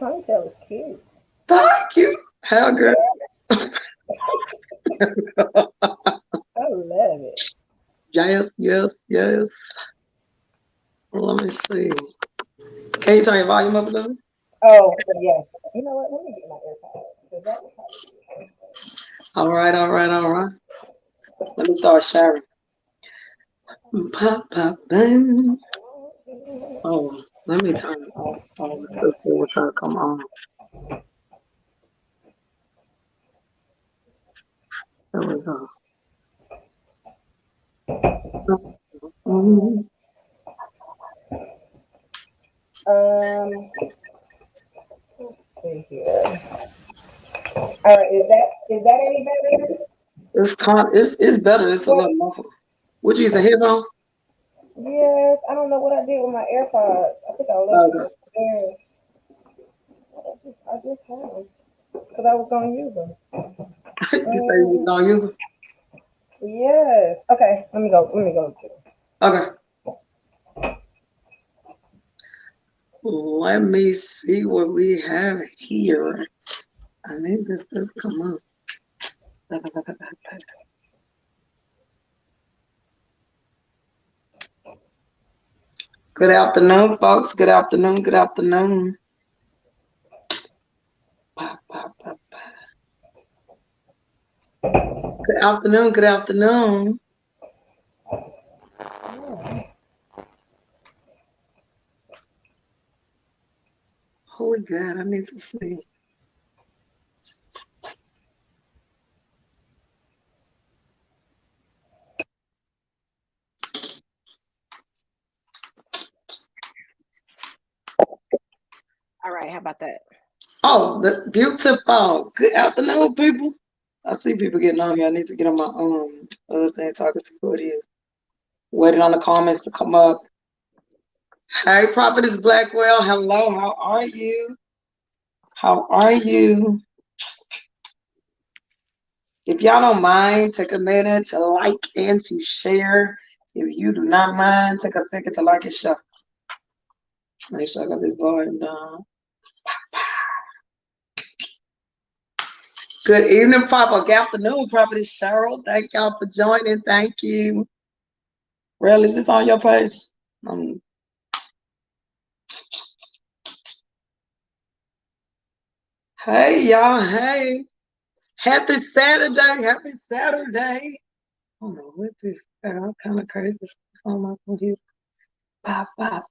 Ponytail is cute. Thank you. How girl? I love it. Yes, yes, yes. Let me see. Can you turn your volume up a little? Oh, yes. You know what? Let me get my AirPods because that was probably easier. All right, all right, all right. Let me start sharing. Pop, pop, bang. Oh, let me turn off all the stuff that will try to come on. There we go. Mhm. Um, let's see here. All right, is that any better? It's better. It's a What? little muffled. What you using headphones? Yes, I don't know what I did with my AirPods. I think I left them Okay. upstairs. I just had them because I was gonna use them. You say you Um, gonna use them? yes. Okay, let me go. Let me go. Okay. Let me see what we have here. I need this stuff to come up. Good afternoon, folks. Good afternoon. Good afternoon. Pop, pop, pop, pop. Good afternoon. Good afternoon. Holy God, I need to see. All right, how about that? Oh, the beautiful. Good afternoon, people. I see people getting on here. I need to get on my other thing so I can see who it is. Waiting on the comments to come up. Hey, Prophetess Blackwell. Hello. How are you? How are you? If y'all don't mind, take a minute to like and to share. If you do not mind, take a second to like and share. Make sure I got this volume down. Good evening, Papa. Good afternoon, Prophetess Cheryl. Thank y'all for joining. Thank you. Real, is this on your page? Um, hey, y'all. Hey. Happy Saturday. Happy Saturday. I don't know what this all kind of crazy stuff on my computer. Pop, pop.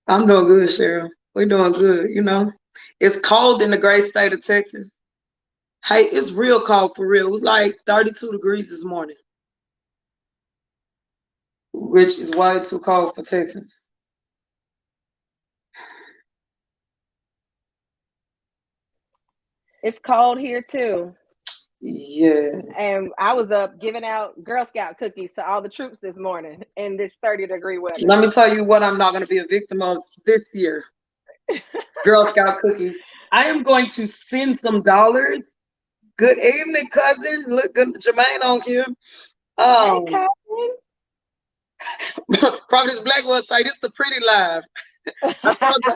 I'm doing good, Cheryl. We're doing good, you know. It's cold in the great state of Texas. Hey, it's real cold for real. It was like 32 degrees this morning, which is way too cold for Texas. It's cold here too. Yeah. And I was up giving out Girl Scout cookies to all the troops this morning in this 30-degree weather. Let me tell you what I'm not going to be a victim of this year. Girl Scout cookies. I am going to send some dollars. Good evening, cousin. Look, good Jermaine on here. Hey, Um, cousin. Prophetess Blackwell say this the pretty live. I told you.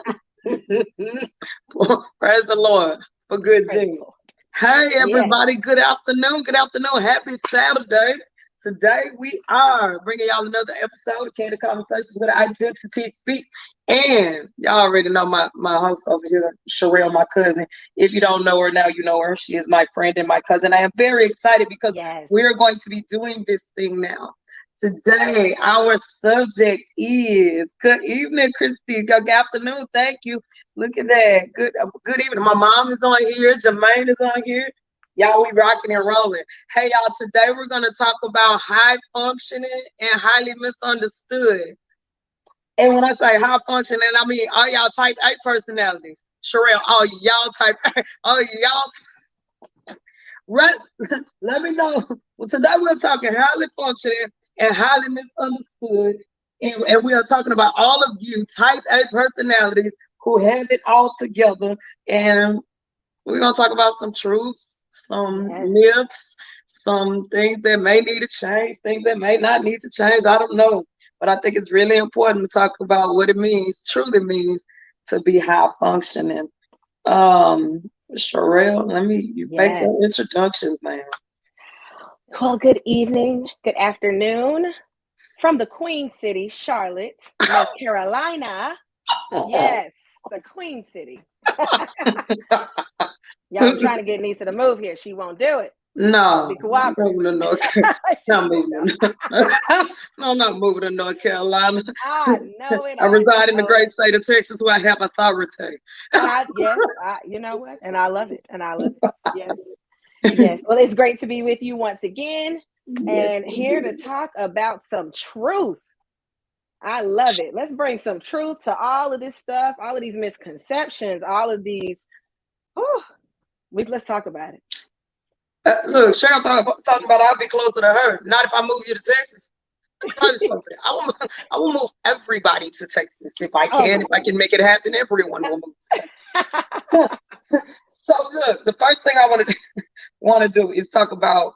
Praise the Lord for good Praise the genes. Lord. Hey Yes. everybody, good afternoon. Good afternoon. Happy Saturday. Today we are bringing y'all another episode of Candid Conversations with Identity Speaks. And y'all already know my host over here, Sherelle, my cousin. If you don't know her now, you know her. She is my friend and my cousin. I am very excited because Yes. we're going to be doing this thing now. Today, our subject is good evening, Christy. Good afternoon. Thank you. Look at that. Good evening. My mom is on here. Jermaine is on here. Y'all, we rocking and rolling. Hey, y'all, today we're going to talk about high functioning and highly misunderstood. And when I say high functioning, I mean all y'all type A personalities. Sherelle, all y'all type A. All y'all. Right. Let me know. Well, today we're talking highly functioning and highly misunderstood. And we are talking about all of you type A personalities who have it all together. And we're going to talk about some truths, some Yes. myths, some things that may need to change, things that may not need to change. I don't know. but I think it's really important to talk about what it means, truly means, to be high functioning. Sherelle, let me make Yes. your introductions, man. Well, good evening, good afternoon from the Queen City, Charlotte, North Carolina. Yes, the Queen City. Y'all, I'm trying to get Nisa to move here. She won't do it. No, Be cooperative. no, not moving. No, I'm not moving to North Carolina. I know it. I reside in the know great it. state of Texas where I have authority. Yes, you know what? And I love it. And I love it. Yes. Yes. Well, it's great to be with you once again and here to talk about some truth. I love it. Let's bring some truth to all of this stuff, all of these misconceptions, all of these. Let's talk about it. Look, Cheryl talking about I'll be closer to her. Not if I move you to Texas. Let me tell you something. I will move everybody to Texas if I can. If I can make it happen, everyone will move. So look, the first thing I want to do is talk about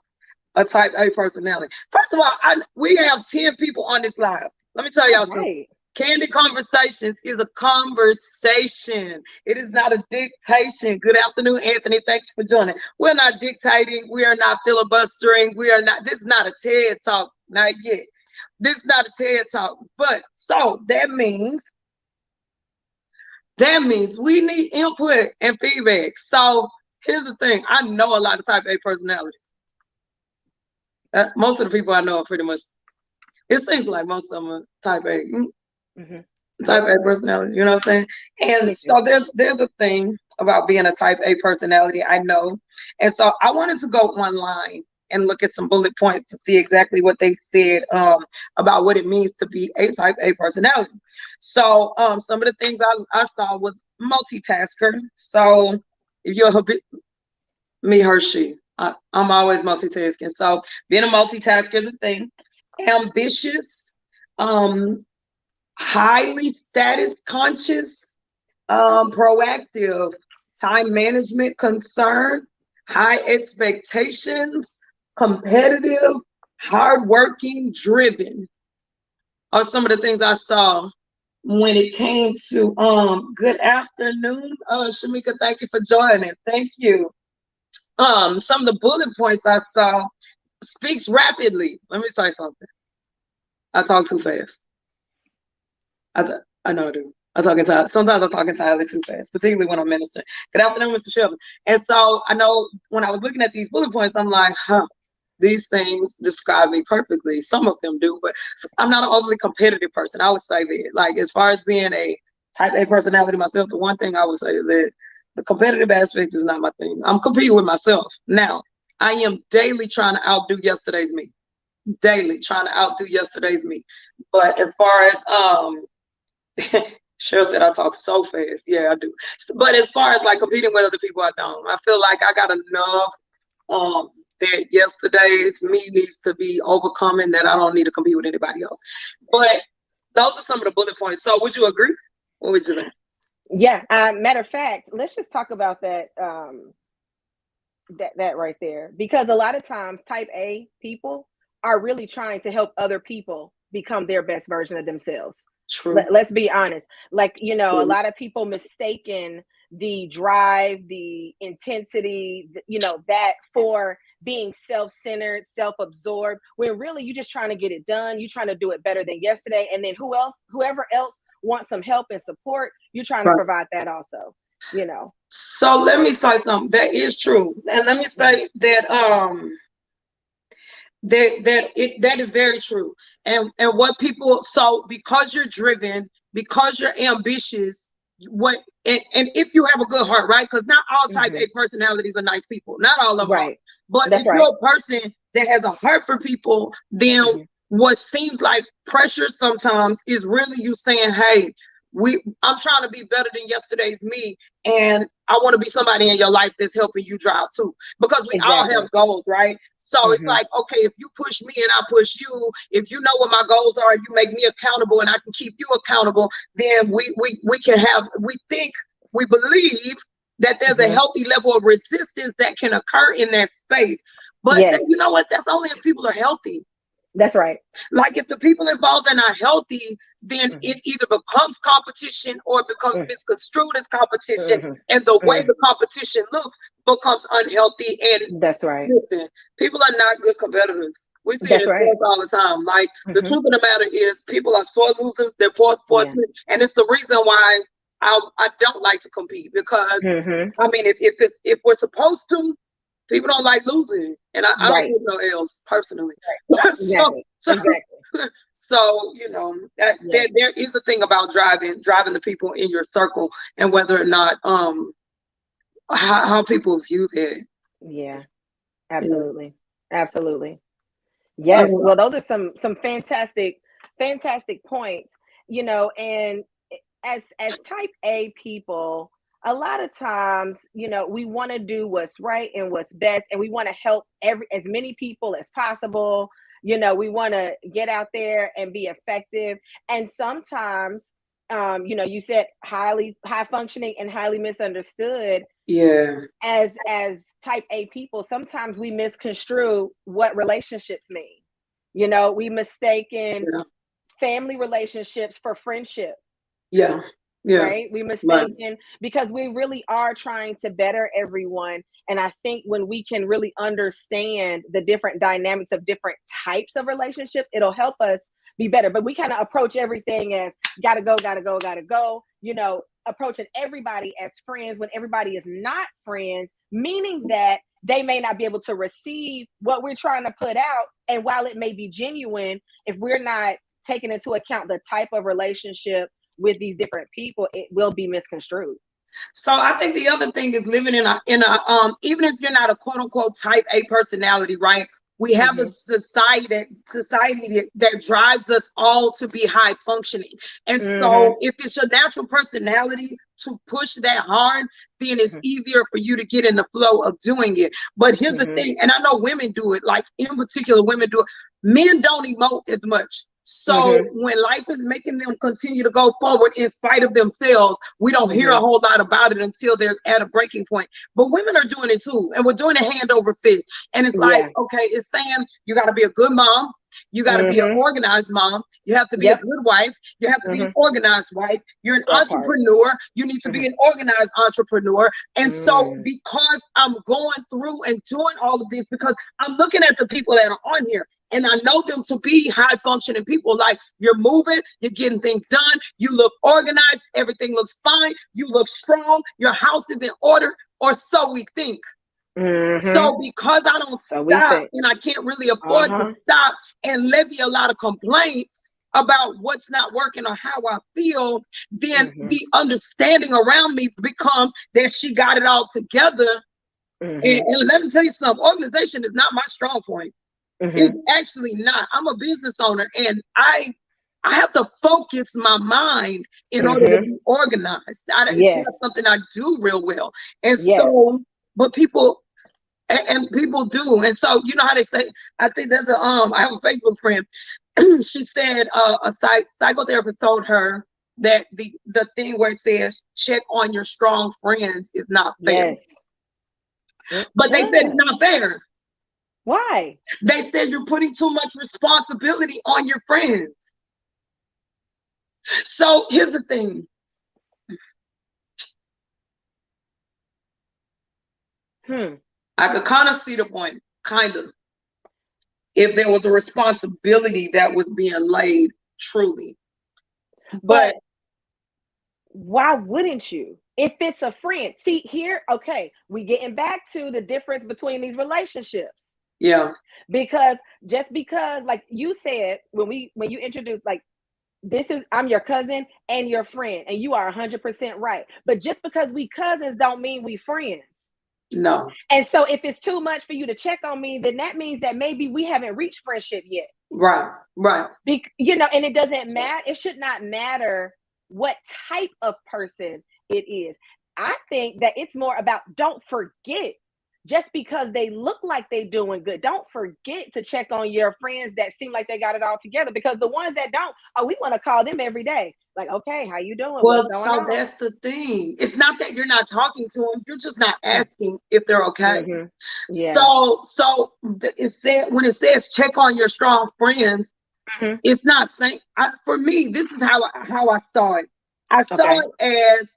a type A personality. First of all, we have 10 people on this live. Let me tell y'all something. Candid Conversations is a conversation. It is not a dictation. Good afternoon, Anthony. Thank you for joining. We're not dictating. We are not filibustering. This is not a TED Talk. Not yet. This is not a TED Talk. But so that means we need input and feedback. So here's the thing. I know a lot of type A personalities. Most of the people I know are pretty much, it seems like most of them are type A. Type A personality, you know what I'm saying? And so there's a thing about being a type A personality, I know. And so I wanted to go online and look at some bullet points to see exactly what they said about what it means to be a type A personality. So some of the things I saw was multitasker. So if you're me, her, she, I'm always multitasking. So being a multitasker is a thing. Ambitious, highly status conscious, proactive, time management concern, high expectations, competitive, hardworking, driven are some of the things I saw when it came to good afternoon. Shamika, thank you for joining. Thank you. Some of the bullet points I saw: speaks rapidly. Let me say something. I talk too fast. I know I do. Sometimes I'm talking entirely too fast, particularly when I'm ministering. Good afternoon, Mr. Shelby. And so I know when I was looking at these bullet points, I'm like, these things describe me perfectly. Some of them do, but I'm not an overly competitive person. I would say that, like, as far as being a type A personality myself, the one thing I would say is that the competitive aspect is not my thing. I'm competing with myself. Now, I am daily trying to outdo yesterday's me. Daily trying to outdo yesterday's me. But as far as Cheryl said I talk so fast. Yeah, I do. But as far as like competing with other people, I don't. I feel like I got enough that yesterday's me needs to be overcome and that I don't need to compete with anybody else. But those are some of the bullet points. So would you agree? What would you think? Yeah. Matter of fact, let's just talk about that that right there. Because a lot of times type A people are really trying to help other people become their best version of themselves. True. Let's be honest. Like, you know, a lot of people mistaken the drive, the intensity, you know, that for being self-centered, self-absorbed, when really you're just trying to get it done. You're trying to do it better than yesterday. And then whoever else wants some help and support, you're trying to provide that also, you know. So let me say something. That is true. And let me say that that is very true. And what people, so because you're driven, because you're ambitious, and if you have a good heart, right? Because not all type A personalities are nice people. Not all of them. Right. But if you're a person that has a heart for people, then what seems like pressure sometimes is really you saying, hey, I'm trying to be better than yesterday's me, and I want to be somebody in your life that's helping you drive too, because we all have goals, right? So it's like, okay, if you push me and I push you, if you know what my goals are, you make me accountable and I can keep you accountable, then we believe that there's a healthy level of resistance that can occur in that space. But you know what? That's only if people are healthy. That's right. Like if the people involved are not healthy, then it either becomes competition or it becomes misconstrued as competition, and the way the competition looks becomes unhealthy. And that's right. Listen, people are not good competitors. We see That's it right. all the time. Like the truth of the matter is, people are sore losers. They're poor sportsmen, and it's the reason why I don't like to compete, because I mean, if we're supposed to, people don't like losing, and I don't take no L's personally. Right. Exactly. So you know that there is a thing about driving the people in your circle, and whether or not how people view that. Yeah, absolutely, absolutely. Yes. Well, those are some fantastic points. You know, and as type A people, a lot of times, you know, we want to do what's right and what's best, and we want to help as many people as possible. You know, we want to get out there and be effective. And sometimes, you know, you said high functioning and highly misunderstood. Yeah. As type A people, sometimes we misconstrue what relationships mean. You know, we mistaken family relationships for friendship. Yeah. Right? We mistaken because we really are trying to better everyone. And I think when we can really understand the different dynamics of different types of relationships, it'll help us be better. But we kind of approach everything as gotta go, you know, approaching everybody as friends when everybody is not friends, meaning that they may not be able to receive what we're trying to put out. And while it may be genuine, if we're not taking into account the type of relationship with these different people, it will be misconstrued. So I think the other thing is living in a even if you're not a quote unquote type A personality, right? We have a society that drives us all to be high functioning. And so if it's your natural personality to push that hard, then it's easier for you to get in the flow of doing it. But here's the thing, and I know women do it, like in particular, women do it. Men don't emote as much. So when life is making them continue to go forward in spite of themselves, we don't hear a whole lot about it until they're at a breaking point. But women are doing it too, and we're doing it hand over fist. And it's like, okay, it's saying you got to be a good mom. You got to be an organized mom. You have to be a good wife. You have to be an organized wife. You're an entrepreneur. You need to be an organized entrepreneur. And so because I'm going through and doing all of this, because I'm looking at the people that are on here, and I know them to be high functioning people. Like, you're moving, you're getting things done, you look organized, everything looks fine, you look strong, your house is in order, or so we think. So because I don't stop, and I can't really afford to stop and levy a lot of complaints about what's not working or how I feel, then the understanding around me becomes that she got it all together. And let me tell you something, organization is not my strong point. It's actually not. I'm a business owner, and I have to focus my mind in order to be organized. It's not something I do real well. And so, but people and people do. And so, you know how they say, I think there's I have a Facebook friend. She said a psychotherapist told her that the thing where it says check on your strong friends is not fair. But they said it's not fair. Why? They said you're putting too much responsibility on your friends. So here's the thing. I could kind of see the point, kind of. If there was a responsibility that was being laid, truly. But why wouldn't you? If it's a friend. See, here, okay, we getting back to the difference between these relationships. Yeah. Because just because, like you said, when you introduced, like, I'm your cousin and your friend, and you are 100% right. But just because we cousins don't mean we friends. No. And so if it's too much for you to check on me, then that means that maybe we haven't reached friendship yet. Right. You know, and it doesn't matter. It should not matter what type of person it is. I think that it's more about, don't forget just because they look like they doing good. Don't forget to check on your friends that seem like they got it all together, because the ones that don't, oh, we want to call them every day. Like, okay, how you doing? Well, What's going so on? that's the thing. It's not that you're not talking to them; you're just not asking if they're okay. Mm-hmm. Yeah. So it said, when it says check on your strong friends, Mm-hmm. it's not saying, for me, this is how I saw it. I saw Okay. it as,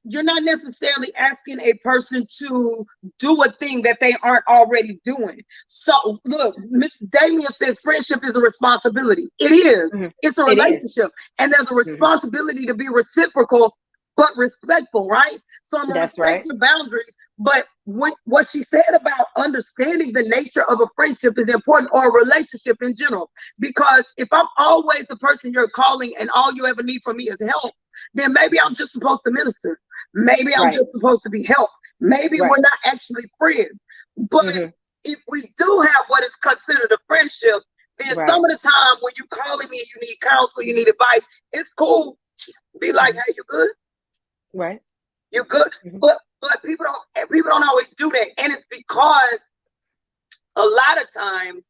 you're not necessarily asking a person to do a thing that they aren't already doing. So look, Mr. Damien says friendship is a responsibility. It is. Mm-hmm. It's a It is. relationship. And there's a responsibility to be reciprocal, but respectful, right? So I'm gonna That's respect right. your boundaries. But what she said about understanding the nature of a friendship is important, or a relationship in general. Because if I'm always the person you're calling and all you ever need from me is help, then maybe I'm just supposed to minister. Maybe I'm Right. just supposed to be helped. Maybe Right. we're not actually friends. But Mm-hmm. if we do have what is considered a friendship, then Right. some of the time when you calling me, you need counsel, you need advice, it's cool. Be like, hey, you good? Right. You good? Mm-hmm. But people don't always do that. And it's because a lot of times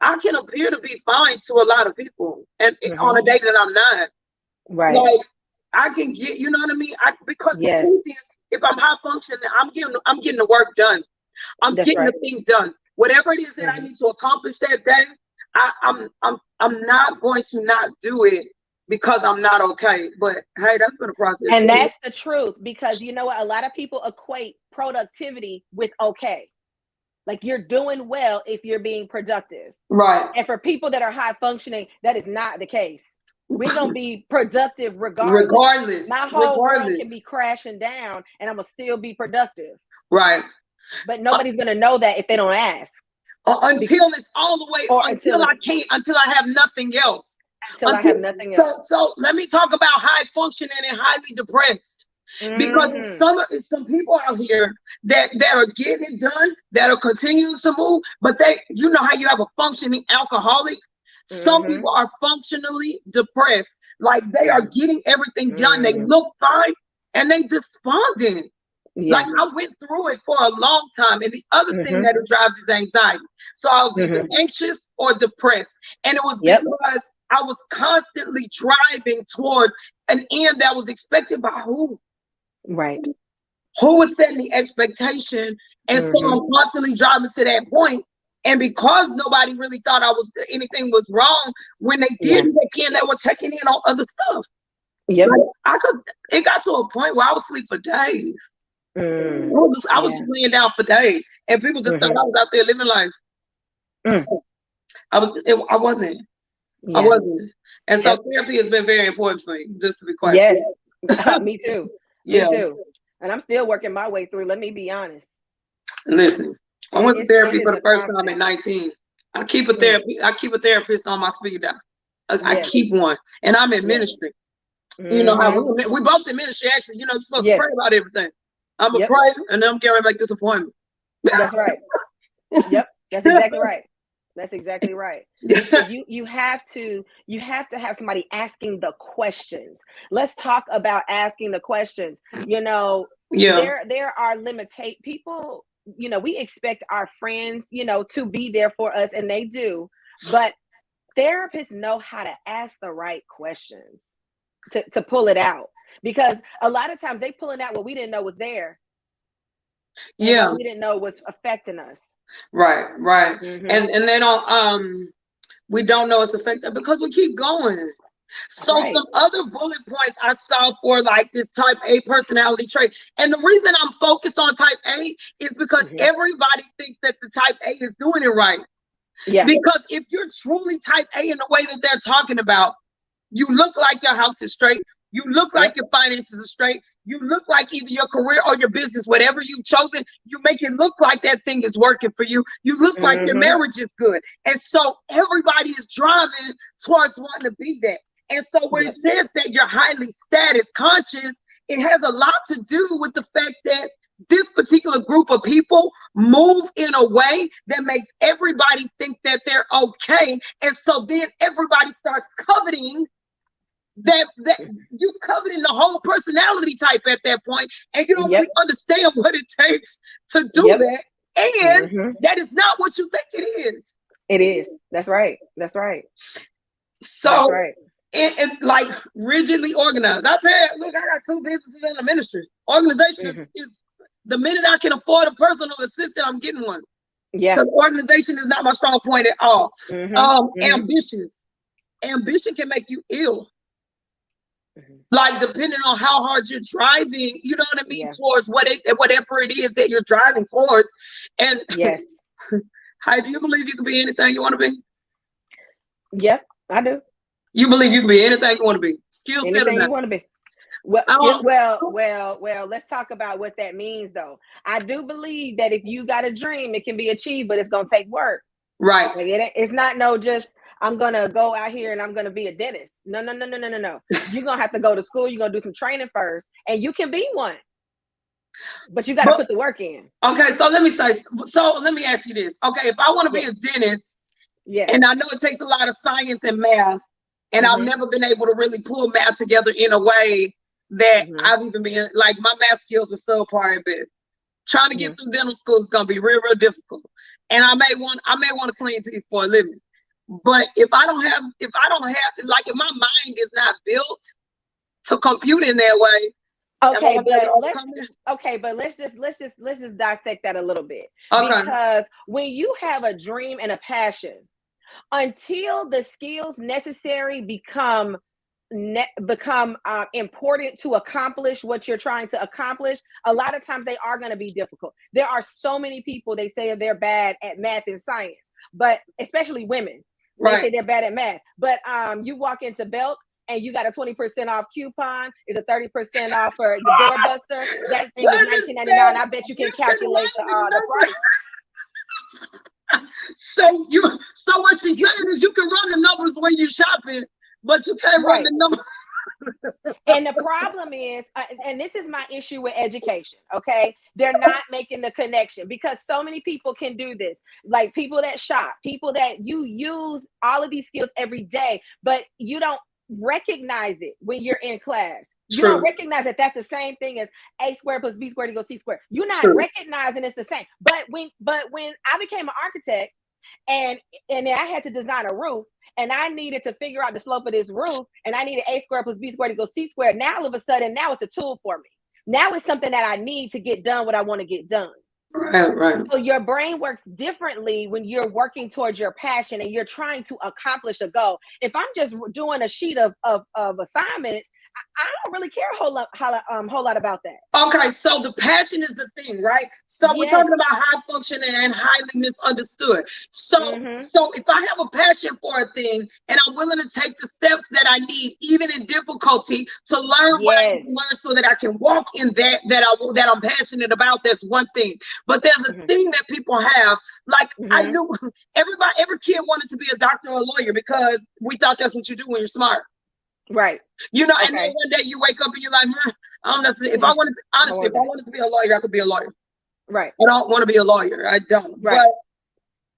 I can appear to be fine to a lot of people, and on a day that I'm not. Right. Like, I can get, you know what I mean? Because Yes. the truth is, if I'm high functioning, I'm getting the work done. I'm That's getting right. the thing done. Whatever it is that I need to accomplish that day, I'm not going to not do it because I'm not okay. But hey, that's been a process. And that's the truth, because you know what? A lot of people equate productivity with okay. Like, you're doing well if you're being productive. Right. And for people that are high functioning, that is not the case. We're going to be productive regardless. My whole world can be crashing down and I'm going to still be productive. Right. But nobody's going to know that if they don't ask. Until it's all the way, until I have nothing else. I have nothing else. So let me talk about high functioning and highly depressed. Because some people out here that are getting it done, that are continuing to move, but you know how you have a functioning alcoholic? Some people are functionally depressed. Like, they are getting everything done. They look fine and they despondent. Yeah. Like, I went through it for a long time. And the other thing that it drives is anxiety. So I was either anxious or depressed. And it was because I was constantly driving towards an end that was expected by who? Right. Who was setting the expectation? And so I'm constantly driving to that point. And because nobody really thought anything was wrong, when they did check in, they were checking in on other stuff. Yep. Like, it got to a point where I would sleep for days. I was just laying down for days, and people just thought I was out there living life. I wasn't. I wasn't. And so therapy has been very important for me, just to be quite Yes. Me too. Yeah. Me too. And I'm still working my way through. Let me be honest. Listen, I went to therapy for the first time at 19. I keep a therapist on my speed dial. I keep one, and I'm in ministry. You know how we both in ministry. Actually, you know, you're supposed to pray about everything. I'm a pray, and then I'm getting ready to make this appointment. That's right. Yep, that's exactly right. That's exactly right. You have to have somebody asking the questions. Let's talk about asking the questions. You know, there are people, you know, we expect our friends, you know, to be there for us, and they do, but therapists know how to ask the right questions to pull it out, because a lot of times they pulling out what we didn't know was there. What we didn't know was affecting us. Right. And they don't we don't know it's affected because we keep going. So some other bullet points I saw for like this type A personality trait. And the reason I'm focused on type A is because everybody thinks that the type A is doing it right. Yeah. Because if you're truly type A in the way that they're talking about, you look like your house is straight. You look like your finances are straight. You look like either your career or your business, whatever you've chosen, you make it look like that thing is working for you. You look like your marriage is good. And so everybody is driving towards wanting to be that. And so when it says that you're highly status conscious, it has a lot to do with the fact that this particular group of people move in a way that makes everybody think that they're okay. And so then everybody starts coveting that you covered in the whole personality type at that point, and you don't really understand what it takes to do that. And that is not what you think it is. It is. That's right. That's right. So, that's right. And like rigidly organized. I tell you, look, I got 2 businesses in the ministry. Organization is the minute I can afford a personal assistant, I'm getting one. Yeah. So organization is not my strong point at all. Ambition can make you ill. Like depending on how hard you're driving, you know what I mean, towards whatever it is that you're driving towards. And yes. How do you believe you can be anything you want to be? Yeah, I do. You believe you can be anything you want to be? Skill set anything you want to be. Well, let's talk about what that means though. I do believe that if you got a dream, it can be achieved, but it's gonna take work. Right. Like it's not just I'm gonna go out here and I'm gonna be a dentist. No. You're gonna have to go to school, you're gonna do some training first, and you can be one. But you gotta put the work in. Okay, so let me ask you this. Okay, if I want to be a dentist, and I know it takes a lot of science and math, and I've never been able to really pull math together in a way that I've even been like my math skills are subpar a bit. Trying to get through dental school is gonna be real difficult. And I may want to clean teeth for a living. But if I don't have like if my mind is not built to compute in that way. Okay, but let's just dissect that a little bit. Okay. Because when you have a dream and a passion, until the skills necessary become important to accomplish what you're trying to accomplish, a lot of times they are going to be difficult. There are so many people, they say they're bad at math and science, but especially women, they say they're bad at math. But you walk into Belk and you got a 20% off coupon, is a 30% off for the doorbuster. That thing is $19.99. I bet you can calculate the price. So what she's saying is you can run the numbers when you're shopping, but you can't run the numbers. And the problem is, and this is my issue with education, okay? They're not making the connection because so many people can do this. Like people that shop, people that you use all of these skills every day, but you don't recognize it when you're in class. You don't recognize that that's the same thing as A squared plus B squared equals C squared. You're not recognizing it's the same. But when I became an architect and I had to design a roof and I needed to figure out the slope of this roof and I needed A squared plus B squared equals C squared. Now all of a sudden, now it's a tool for me. Now it's something that I need to get done what I want to get done. Right. So your brain works differently when you're working towards your passion and you're trying to accomplish a goal. If I'm just doing a sheet of assignments, I don't really care a whole lot about that. Okay, so the passion is the thing, right? So we're talking about high functioning and highly misunderstood. So if I have a passion for a thing and I'm willing to take the steps that I need, even in difficulty, to learn what I need to learn so that I can walk in that I'm passionate about, that's one thing. But there's a thing that people have, like I knew every kid wanted to be a doctor or a lawyer because we thought that's what you do when you're smart. Right. You know, and then one day you wake up and you're like, I don't know. If I wanted to be a lawyer, I could be a lawyer. Right. I don't want to be a lawyer. I don't. Right. But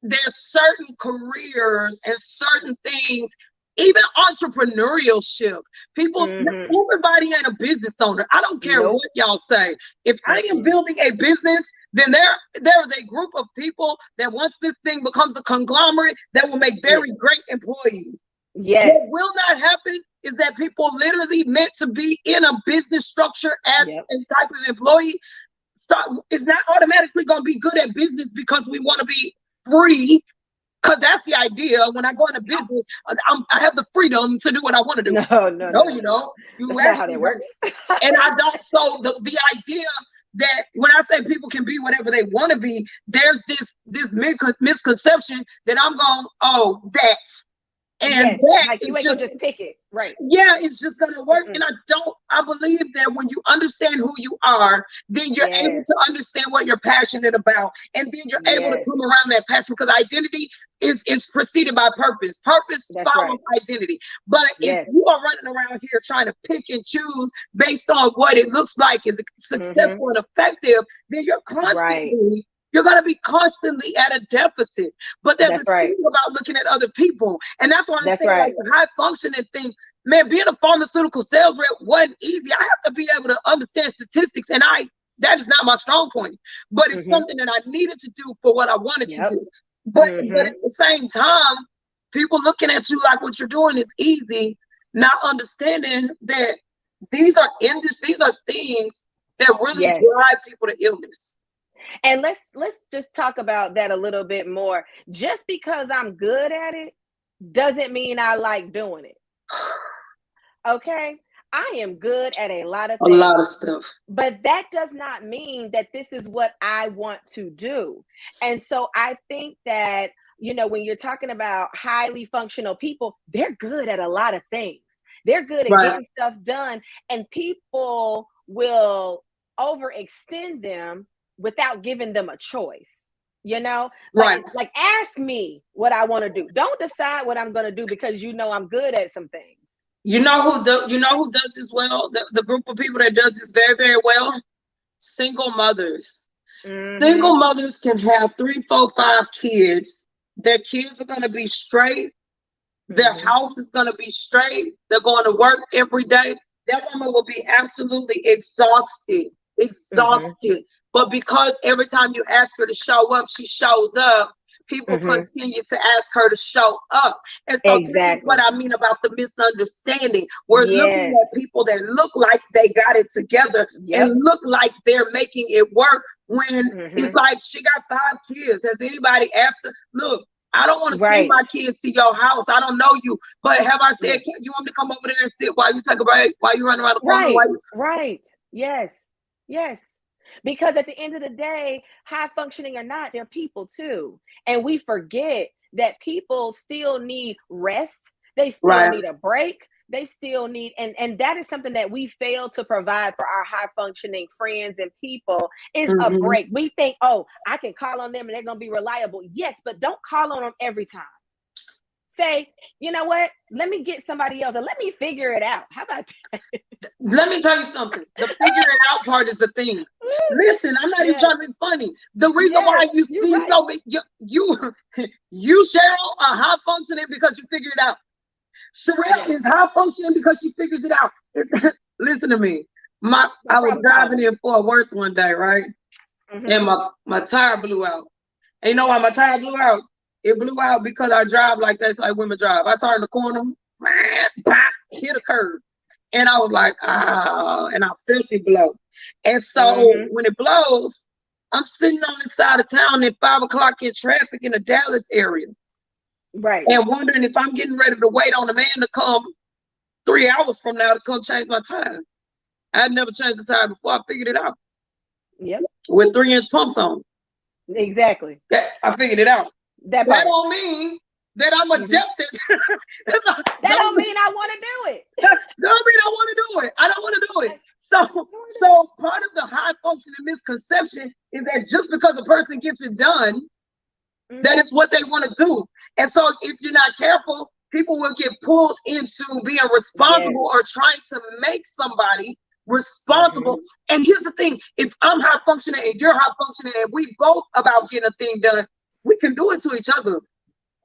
there's certain careers and certain things, even entrepreneurship. People, everybody ain't a business owner. I don't care what y'all say. If I am building a business, then there is a group of people that once this thing becomes a conglomerate, that will make very great employees. Yes. What will not happen is that people literally meant to be in a business structure as a type of employee is not automatically going to be good at business because we want to be free. Because that's the idea. When I go into business, I have the freedom to do what I want to do. No, you don't. That's not how that works. And I don't. So the idea that when I say people can be whatever they want to be, there's this misconception that I'm going, that. And that like you ain't gonna just pick it, right? Yeah, it's just gonna work. And I believe that when you understand who you are, then you're able to understand what you're passionate about, and then you're able to come around that passion, because identity is preceded by purpose. Purpose follows identity. But if you are running around here trying to pick and choose based on what it looks like is successful and effective, then you're constantly you're going to be constantly at a deficit. But there's a thing about looking at other people. And that's why I'm saying like the high functioning thing, Man, being a pharmaceutical sales rep wasn't easy. I have to be able to understand statistics, and that is not my strong point. But it's something that I needed to do for what I wanted to do. But at the same time, people looking at you like what you're doing is easy, not understanding that these are things that really drive people to illness. And let's just talk about that a little bit more. Just because I'm good at it doesn't mean I like doing it. Okay? I am good at a lot of things. A lot of stuff. But that does not mean that this is what I want to do. And so I think that, when you're talking about highly functional people, they're good at a lot of things. They're good at getting stuff done, and people will overextend them without giving them a choice. Like ask me what I want to do. Don't decide what I'm going to do because I'm good at some things. You know who does this well? The group of people that does this very, very well? Single mothers. Single mothers can have 3, 4, 5 kids. Their kids are going to be straight. Their house is going to be straight. They're going to work every day. That woman will be absolutely exhausted. But because every time you ask her to show up, she shows up, people continue to ask her to show up. And so this is what I mean about the misunderstanding. We're looking at people that look like they got it together and look like they're making it work when it's like, she got 5 kids. Has anybody asked her, look, I don't want to send my kids to your house. I don't know you. But have I said, you want me to come over there and sit while you take a break, while you run around the corner? Right. Yes. Because at the end of the day, high functioning or not, they're people too. And we forget that people still need rest. They still need a break. They still need, and that is something that we fail to provide for our high functioning friends and people is a break. We think, oh, I can call on them and they're going to be reliable. Yes, but don't call on them every time. Say, you know what? Let me get somebody else and let me figure it out. How about that? Let me tell you something. The figure it out part is the thing. Listen, I'm not even trying to be funny. The reason why you see so big, you Cheryl are high functioning because you figured it out. Sherelle is high functioning because she figures it out. Listen to me. I was driving in Fort Worth one day, right? And my tire blew out. And you know why my tire blew out? It blew out because I drive like that's like women drive. I turned the corner, hit a curb. And I was like, and I felt it blow. And so when it blows, I'm sitting on the side of town at 5 o'clock in traffic in the Dallas area. Right. And wondering if I'm getting ready to wait on a man to come 3 hours from now to come change my tire. I had never changed the tire before. I figured it out. Yep. With 3-inch pumps on. Exactly. I figured it out. That don't mean that I'm adapted. That don't mean I want to do it. That don't mean I want to do it. I don't want to do it. So part of the high functioning misconception is that just because a person gets it done, that is what they want to do. And so if you're not careful, people will get pulled into being responsible or trying to make somebody responsible. And here's the thing, if I'm high functioning and you're high functioning and we both about getting a thing done, we can do it to each other.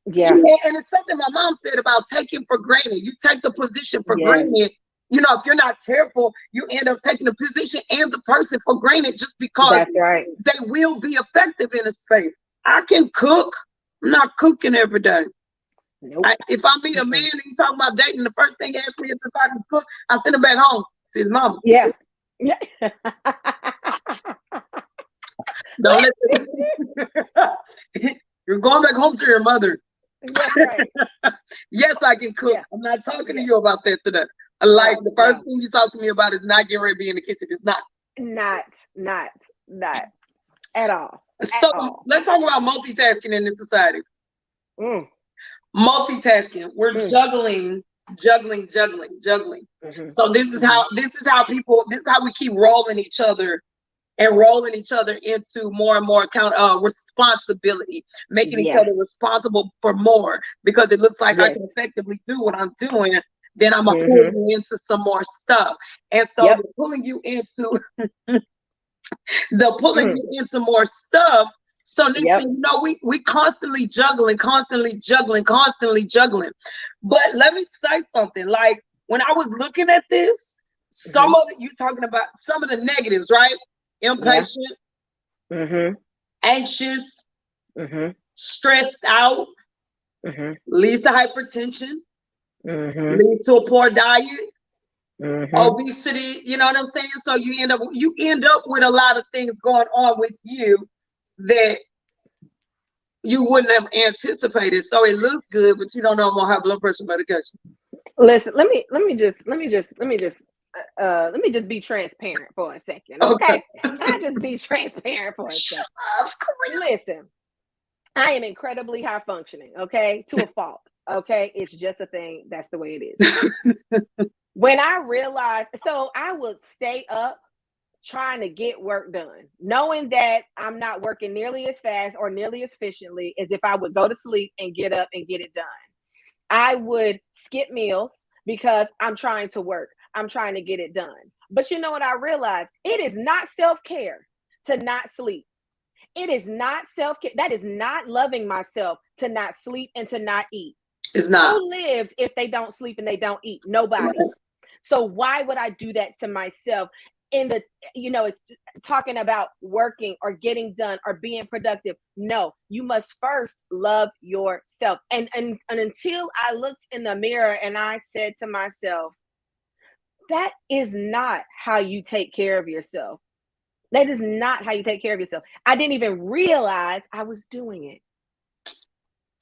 Yeah. And it's something my mom said about taking for granted. You take the position for granted. You know, if you're not careful, you end up taking the position and the person for granted just because they will be effective in a space. I can cook. I'm not cooking every day. Nope. If I meet a man and he's talking about dating, the first thing he asks me is if I can cook. I send him back home to his mama. Yeah. Don't let You're going back home to your mother. Yes, I can cook. I'm not talking to you about that today. Like the first thing you talk to me about is not getting ready to be in the kitchen. It's not. Not at all. So let's talk about multitasking in this society. Multitasking. We're juggling. So this is how we keep rolling each other into more and more responsibility, making each other responsible for more because it looks like I can effectively do what I'm doing. Then I'm gonna pull you into some more stuff, and so they're pulling you into more stuff. So next thing you know, we constantly juggling. But let me say something. Like when I was looking at this, some of it, you talking about some of the negatives, right? Impatient, anxious, stressed out, leads to hypertension, leads to a poor diet, obesity, you know what I'm saying? So you end up with a lot of things going on with you that you wouldn't have anticipated. So it looks good, but you don't know I'm gonna have blood pressure medication. Listen, let me just be transparent for a second. Okay. Can I just be transparent for a second? Listen, I am incredibly high functioning, okay, to a fault. Okay, it's just a thing. That's the way it is. When I realized, so I would stay up trying to get work done, knowing that I'm not working nearly as fast or nearly as efficiently as if I would go to sleep and get up and get it done. I would skip meals because I'm trying to work. I'm trying to get it done. But you know what I realized? It is not self-care to not sleep. It is not self-care. That is not loving myself to not sleep and to not eat. It's not. Who lives if they don't sleep and they don't eat? Nobody. Right. So why would I do that to myself? In the, talking about working or getting done or being productive. No, you must first love yourself. And until I looked in the mirror and I said to myself, that is not how you take care of yourself. That is not how you take care of yourself. I didn't even realize I was doing it.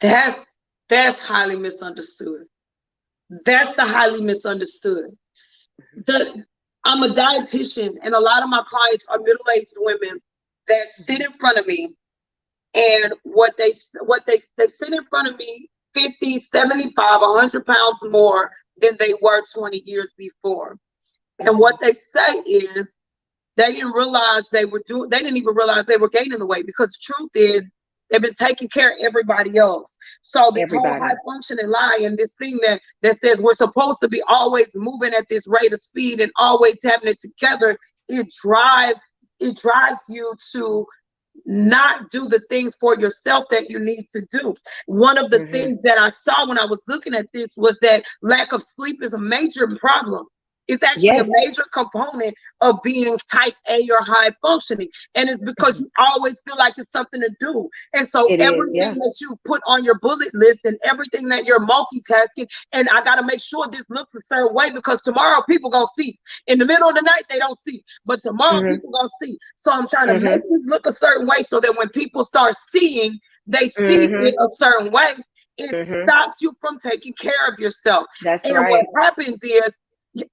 That's highly misunderstood. That's the highly misunderstood. I'm a dietitian, and a lot of my clients are middle-aged women that sit in front of me, and what they sit in front of me 50, 75, 100 pounds more than they were 20 years before. And what they say is they didn't realize they didn't even realize they were gaining the weight, because the truth is they've been taking care of everybody else. So this whole high functioning lie and this thing that says we're supposed to be always moving at this rate of speed and always having it together, it drives you to not do the things for yourself that you need to do. One of the things that I saw when I was looking at this was that lack of sleep is a major problem. It's actually a major component of being type A or high functioning. And it's because you always feel like it's something to do. And so everything that you put on your bullet list and everything that you're multitasking, and I got to make sure this looks a certain way because tomorrow people going to see. In the middle of the night, they don't see. But tomorrow people going to see. So I'm trying to make this look a certain way so that when people start seeing, they see it a certain way. It stops you from taking care of yourself. That's and right. What happens is,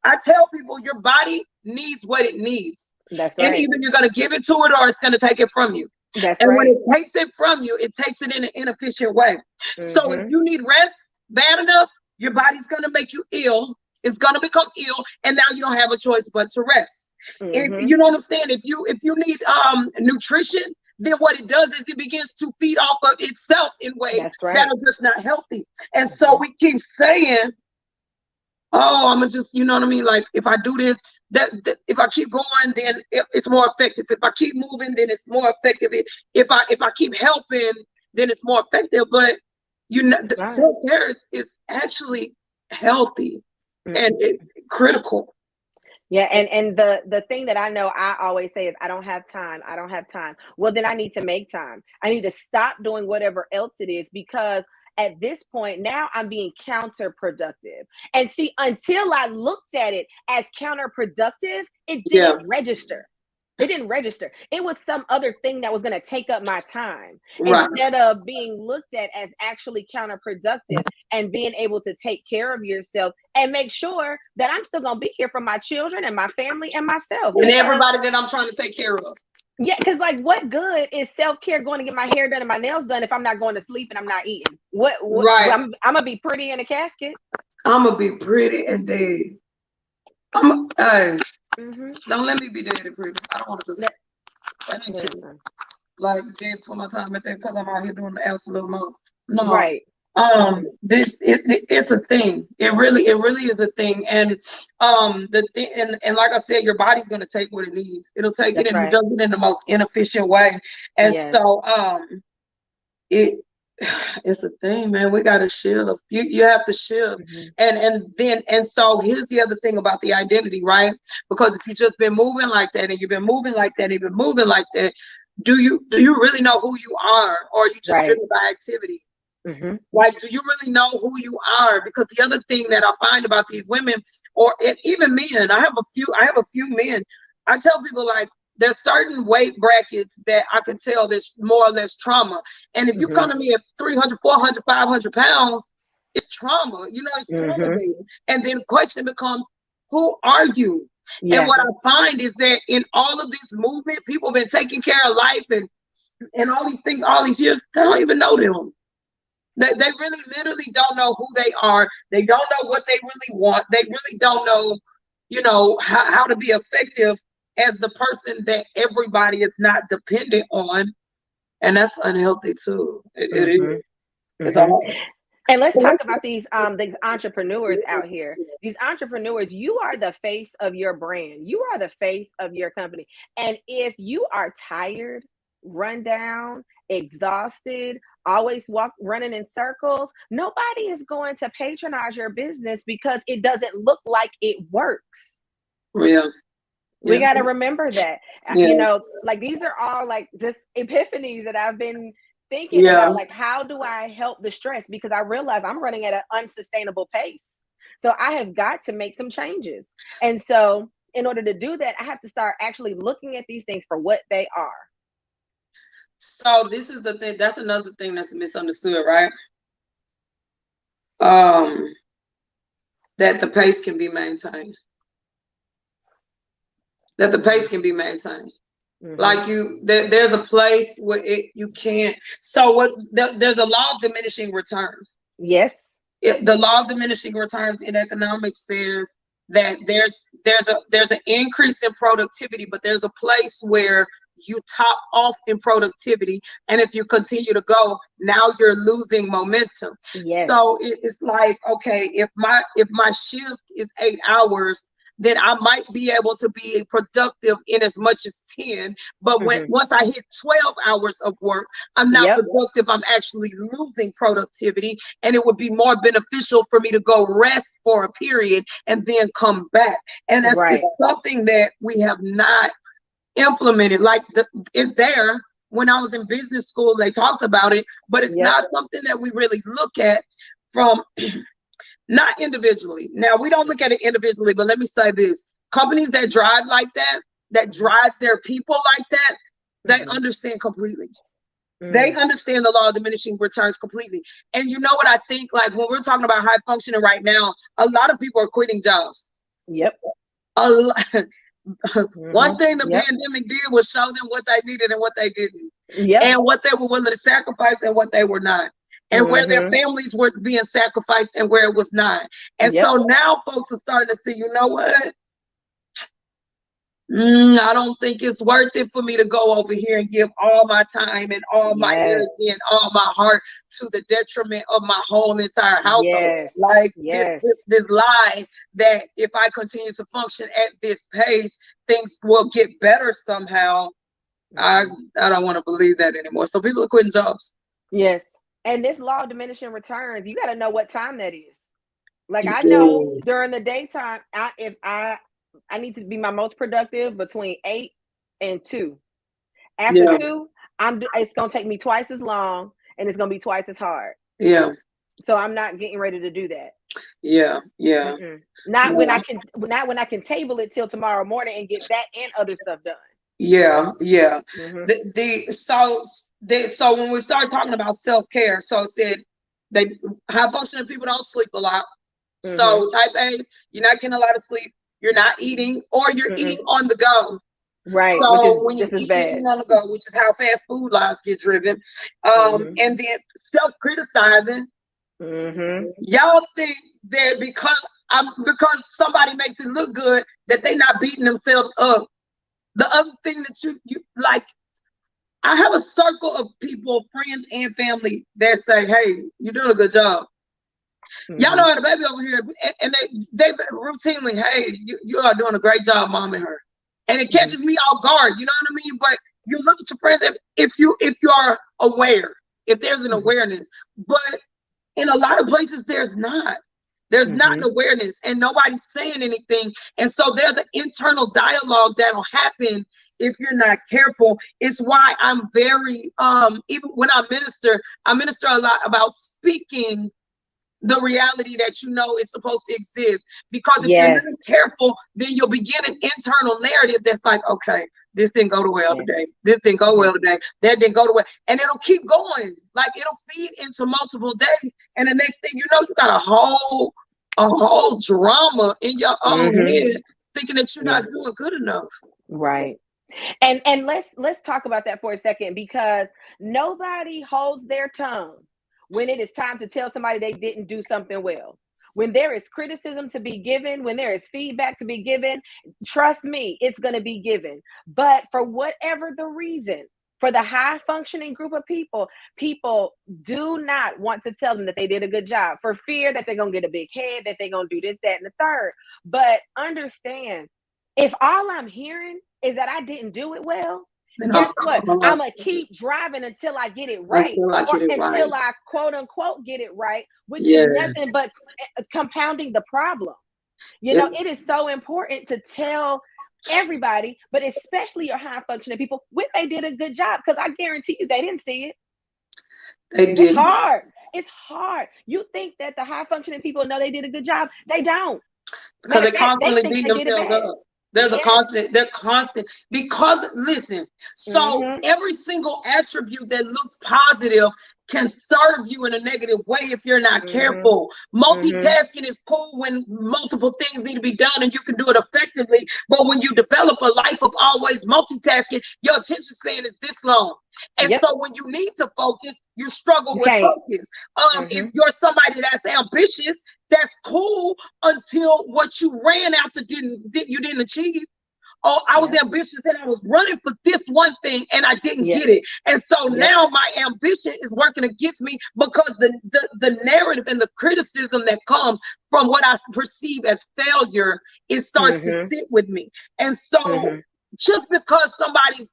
I tell people your body needs what it needs. That's right. And either you're going to give it to it or it's going to take it from you. That's and right. when it takes it from you, it takes it in an inefficient way. So if you need rest bad enough, your body's going to make you ill. It's going to become ill. And now you don't have a choice but to rest. If you know what I'm saying? If you need nutrition, then what it does is it begins to feed off of itself in ways that are just not healthy. And so we keep saying, oh, I'm gonna just, you know what I mean? Like if I do this, that if I keep going, then it's more effective. If I keep moving, then it's more effective. If I keep helping, then it's more effective. But the self-care is actually healthy and critical. Yeah, and the thing that I know I always say is I don't have time. I don't have time. Well, then I need to make time. I need to stop doing whatever else it is, because at this point now I'm being counterproductive. And see, until I looked at it as counterproductive, it didn't register. It didn't register. It was some other thing that was going to take up my time instead of being looked at as actually counterproductive and being able to take care of yourself and make sure that I'm still going to be here for my children and my family and myself. And everybody that I'm trying to take care of. Yeah, because like, what good is self-care going to get my hair done and my nails done if I'm not going to sleep and I'm not eating? What I'm gonna be pretty in a casket. I'm gonna be pretty and dead. Don't let me be dead and pretty. I don't want to do that. That ain't true. Like dead for my time at that because I'm out here doing the absolute most. No. Right. It's a thing. It really is a thing. And the thing, and like I said, your body's gonna take what it needs. It'll take it and it does it in the most inefficient way. And so It's a thing, man. We gotta shift. You have to shift. Mhm. And so here's the other thing about the identity, right? Because if you just been moving like that and you've been moving like that, and you've been moving like that, do you really know who you are, or are you just Right. driven by activity? Mhm. Like, do you really know who you are? Because the other thing that I find about these women, and even men, I have a few men. I tell people, like, there's certain weight brackets that I can tell there's more or less trauma. And if you come Mhm. to me at 300, 400, 500 pounds, it's trauma. It's trauma, Mhm. baby. And then the question becomes, who are you? And Yeah. what I find is that in all of this movement, people have been taking care of life and all these things all these years. They don't even know them. They really literally don't know who they are. They don't know what they really want. They really don't know, how to be effective as the person that everybody is not dependent on. And that's unhealthy too. It is. Mhm. It's all. Mhm. And let's talk about these entrepreneurs out here. These entrepreneurs, you are the face of your brand. You are the face of your company. And if you are tired, run down, exhausted, always running in circles, nobody is going to patronize your business because it doesn't look like it works. Yeah. We Yeah. got to remember that. Yeah. Like these are all like just epiphanies that I've been thinking Yeah. about. Like, how do I help the stress? Because I realize I'm running at an unsustainable pace. So I have got to make some changes. And so, in order to do that, I have to start actually looking at these things for what they are. So this is the thing. That's another thing that's misunderstood, right? Um, that the pace can be maintained. That the pace can be maintained. Mm-hmm. Like there's a place where you can't. So there's a law of diminishing returns. Yes. The law of diminishing returns in economics says that there's an increase in productivity, but there's a place where you top off in productivity, and if you continue to go, now you're losing momentum. Yes. So it's like, okay, if my shift is 8 hours, then I might be able to be productive in as much as 10. But Mm-hmm. once I hit 12 hours of work, I'm not Yep. productive. I'm actually losing productivity. And it would be more beneficial for me to go rest for a period and then come back. And it's Right. something that we have not implemented. Like, it's there. When I was in business school, they talked about it, but it's Yep. not something that we really look at from not individually. Now, we don't look at it individually, but let me say this. Companies that drive like that drive their people like that, they Mm-hmm. understand completely. They Mm. understand the law of diminishing returns completely. And you know what I think? Like, when we're talking about high functioning right now, a lot of people are quitting jobs. Yep. A lot. One Mm-hmm. thing the Yep. pandemic did was show them what they needed and what they didn't, Yep. and what they were willing to sacrifice and what they were not, and where their Mm-hmm. families were being sacrificed and where it was not. And Yep. so now folks are starting to see, you know what? I don't think it's worth it for me to go over here and give all my time and all my Yes. energy and all my heart to the detriment of my whole entire household. Yes. Like, this Yes. this this lie that if I continue to function at this pace, things will get better somehow. I Mhm. I don't want to believe that anymore. So people are quitting jobs. Yes. And this law of diminishing returns, you got to know what time that is. Like You I know do. during the daytime, if I need to be my most productive between 8 and 2. After Yeah, 2, it's gonna take me twice as long and it's gonna be twice as hard. yeah, So I'm not getting ready to do that. yeah, yeah, Mm-mm. Not when I can table it till tomorrow morning and get that and other stuff done. yeah, yeah. Hmm. So when we start talking about self-care, so it said they high functioning people don't sleep a lot. Hmm. So type A's, you're not getting a lot of sleep, you're not eating, or you're eating Mm-mm. on the go. Right, which is So when you just as eat, you're bad. eating on the go, which is how fast food lives get driven. Hmm. And then self-criticizing. Hmm. Y'all think that because somebody makes it look good that they not beating themselves up. The other thing that you like, I have a circle of people, friends and family, that say, "Hey, you're doing a good job." Y'all Hmm. know how the baby over here, and they routinely, "Hey, you are doing a great job, mom and her," and it Hmm. catches me off guard. You know what I mean? But you look at your friends if you are aware. if there's an awareness. But in a lot of places, there's not. There's not an awareness, and nobody's saying anything. And so there's an internal dialogue that'll happen if you're not careful. It's why I'm very, even when I minister a lot about speaking the reality that you know is supposed to exist. Because if you're not careful, then you'll begin an internal narrative that's like, okay, this didn't go well today. This didn't go well today. That didn't go well. And it'll keep going. Like, it'll feed into multiple days. And the next thing you know, you got a whole drama in your own head, thinking that you're not doing good enough. Right. And let's talk about that for a second, because nobody holds their tongue when it is time to tell somebody they didn't do something well. When there is criticism to be given, when there is feedback to be given, trust me, it's going to be given. But for whatever the reason, for the high functioning group of people do not want to tell them that they did a good job, for fear that they're going to get a big head, that they're going to do this, that, and the third. But understand, if all I'm hearing is that I didn't do it well, guess what? I'm going to keep driving until I get it right. Until I quote unquote get it right, which is nothing but compounding the problem. You know, it is so important to tell everybody, but especially your high functioning people, when they did a good job, because I guarantee you they didn't see it. It's hard. It's hard. You think that the high functioning people know they did a good job? They don't. Because they constantly beat themselves up. There's a constant, they're constant, because listen, so every single attribute that looks positive can serve you in a negative way if you're not careful. Multitasking is cool when multiple things need to be done and you can do it effectively. But when you develop a life of always multitasking, your attention span is this long. And so when you need to focus, you struggle with focus. If you're somebody that's ambitious, that's cool until what you ran after you didn't achieve. Oh, I was ambitious and I was running for this one thing and I didn't get it. And so now my ambition is working against me, because the narrative and the criticism that comes from what I perceive as failure, it starts to sit with me. And so just because somebody's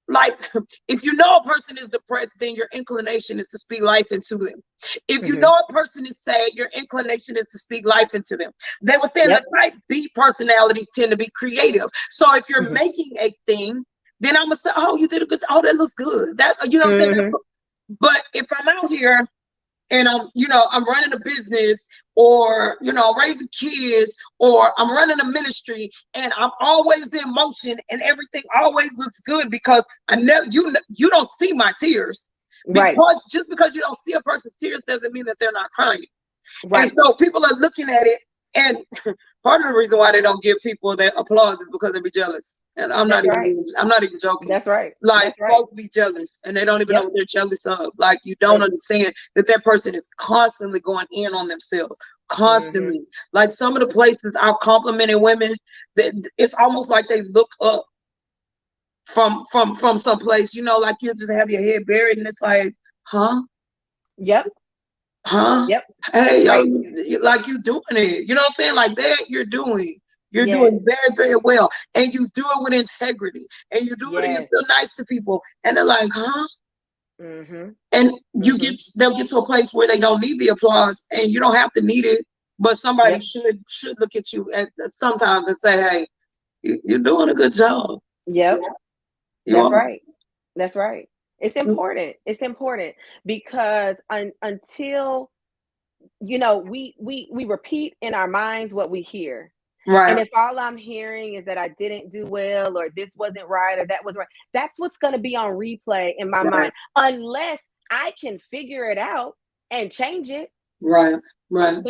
like, if you know a person is depressed, then your inclination is to speak life into them. If you know a person is sad, your inclination is to speak life into them. They were saying that type B personalities tend to be creative. So if you're making a thing, then I'm gonna say, oh, you did a good, oh, that looks good. That, you know what I'm saying? But if I'm out here and I'm running a business, or, raising kids, or I'm running a ministry, and I'm always in motion and everything always looks good, because I know you don't see my tears. Because just because you don't see a person's tears doesn't mean that they're not crying. And so people are looking at it, and part of the reason why they don't give people that applause is because they be jealous. And I'm not even joking. That's right. Like, folks be jealous and they don't even know what they're jealous of. Like, you don't understand that person is constantly going in on themselves. Constantly. Like, some of the places I've complimented women, it's almost like they look up from some place, like you just have your head buried and it's like, huh? Huh? Hey, like, you doing it. You know what I'm saying? Like that, you're doing very, very well. And you do it with integrity. And you do it and you're still nice to people. And they're like, huh? And they'll get to a place where they don't need the applause, and you don't have to need it. But somebody should look at you sometimes and say, hey, you're doing a good job. That's right. That's right. It's important. It's important, because until we repeat in our minds what we hear. And if all I'm hearing is that I didn't do well, or this wasn't right, or that was right, that's what's going to be on replay in my mind, unless I can figure it out and change it. But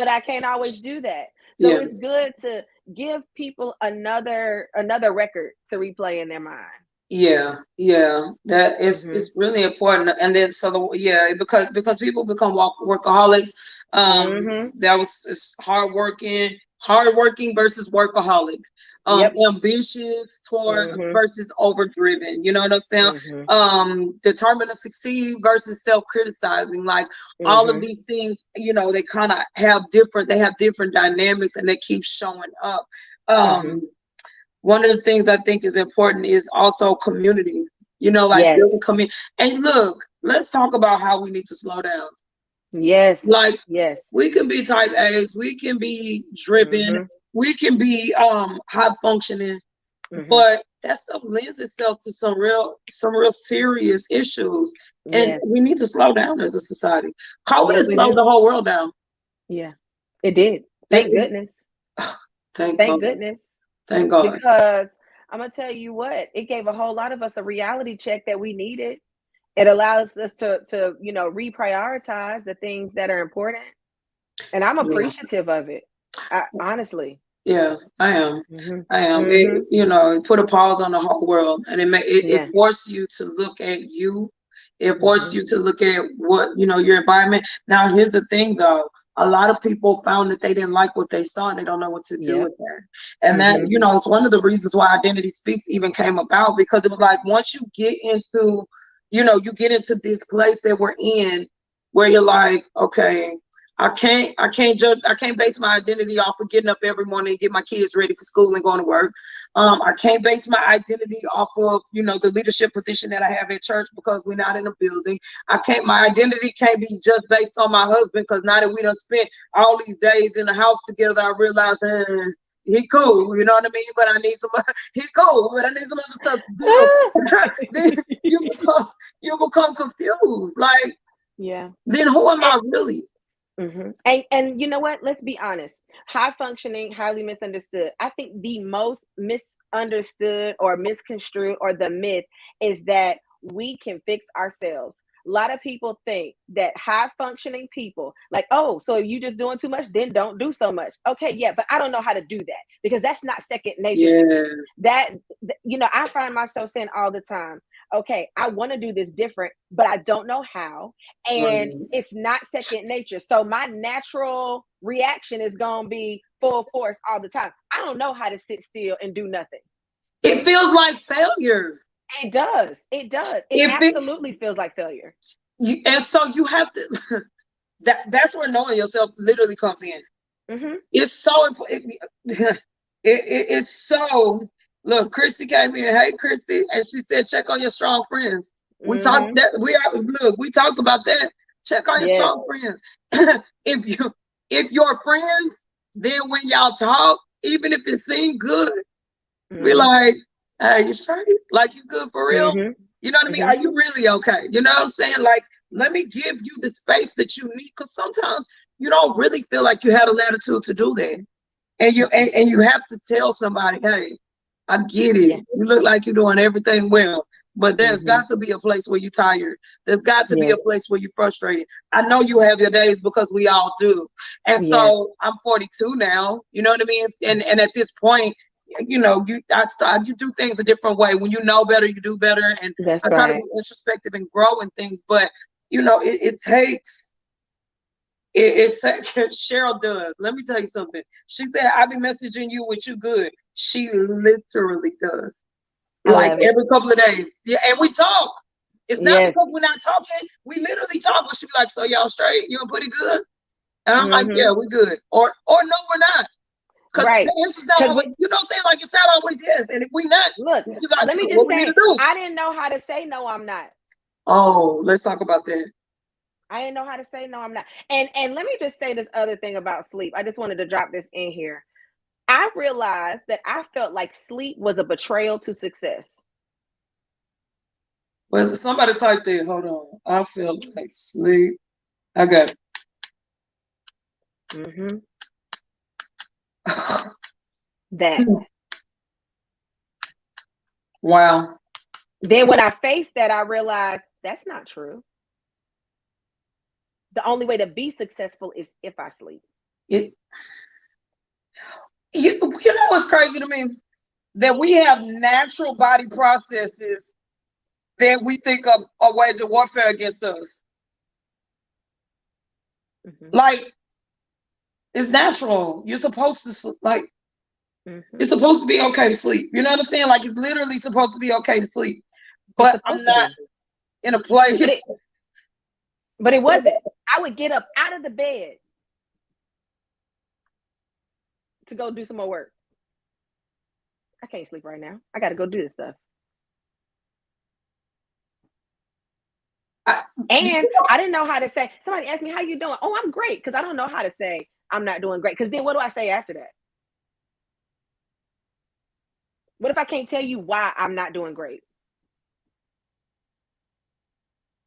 I can't always do that. So it's good to give people another record to replay in their mind. That is it's really important. And then because people become workaholics. That was hardworking versus workaholic. Ambitious toward versus overdriven. You know what I'm saying? Determined to succeed versus self-criticizing. Like, all of these things, they kind of have different dynamics, and they keep showing up. One of the things I think is important is also community. Building community. And look, let's talk about how we need to slow down. Yes. Like, Yes. we can be type A's, we can be driven, we can be high functioning, but that stuff lends itself to some real serious issues. And Yes. we need to slow down as a society. COVID has We slowed do. the whole world down. Yeah, it did. Thank goodness. Thank Thank God. goodness. Thank God. Because I'm gonna tell you what, it gave a whole lot of us a reality check that we needed. It allows us to reprioritize the things that are important. And I'm Yeah. appreciative of it. Honestly. Yeah, I am. I am. Mm-hmm. It put a pause on the whole world, and it forced you to look at you. It forced you to look at what, your environment. Now, here's the thing, though. A lot of people found that they didn't like what they saw, and they don't know what to do with that. And that, it's one of the reasons why Identity Speaks even came about, because it was like, once you get into, you get into this place that we're in, where you're like, okay, I can't base my identity off of getting up every morning and get my kids ready for school and going to work. I can't base my identity off of, the leadership position that I have at church, because we're not in a building. My identity can't be just based on my husband, because now that we done spent all these days in the house together, I realize, he cool, you know what I mean? But I need he's cool, but I need some other stuff to do. Then you become confused. Like, then who am I really? And you know what? Let's be honest. High functioning, highly misunderstood. I think the most misunderstood or misconstrued or the myth is that we can fix ourselves. A lot of people think that high functioning people, like, oh, so if you just doing too much, then don't do so much. Okay, yeah, but I don't know how to do that, because that's not second nature to me. That, I find myself saying all the time, okay, I want to do this different, but I don't know how. And it's not second nature. So my natural reaction is going to be full force all the time. I don't know how to sit still and do nothing. It feels like failure. It does. It does. It absolutely feels like failure. And so you have to, that's where knowing yourself literally comes in. It's so important. It's so, look, Christy came in. Hey, Christy. And she said, check on your strong friends. We talked we talked about that. Check on your strong friends. If you're friends, then when y'all talk, even if it seems good, be like, hey, you straight? Like, you good for real? You know what I mean? Are you really okay? You know what I'm saying? Like, let me give you the space that you need, because sometimes you don't really feel like you have the latitude to do that. And you have to tell somebody, hey, I get it. You look like you're doing everything well, but there's got to be a place where you're tired. There's got to be a place where you're frustrated. I know you have your days, because we all do. And so I'm 42 now, you know what I mean? And at this point, you do things a different way. When you know better, you do better. And I try to be introspective and grow in things, but it takes. It's Cheryl does. Let me tell you something. She said, I be messaging you with you good. She literally does. Like every couple of days. Yeah, and we talk. It's not because we're not talking. We literally talk. But she be like, so y'all straight? You pretty good? And I'm like, yeah, we good. Or no, we're not. Because this is not always, you know what I'm saying? Like, it's not always yes. And if we not, look, like, let me just say, I didn't know how to say no, I'm not. Oh, let's talk about that. I didn't know how to say no, I'm not. And let me just say this other thing about sleep. I just wanted to drop this in here. I realized that I felt like sleep was a betrayal to success. Well, somebody type there. Hold on. I feel like sleep. I got it. That. Wow. Then when I faced that, I realized that's not true. The only way to be successful is if I sleep. You know what's crazy to me? That we have natural body processes that we think of a wage of warfare against us. Like, it's natural. You're supposed to it's supposed to be okay to sleep. You know what I'm saying? Like, it's literally supposed to be okay to sleep. But I'm not in a place. But it wasn't. I would get up out of the bed to go do some more work. I can't sleep right now. I got to go do this stuff. And I didn't know how to say, somebody asked me, how you doing? Oh, I'm great. Because I don't know how to say, I'm not doing great. Because then what do I say after that? What if I can't tell you why I'm not doing great?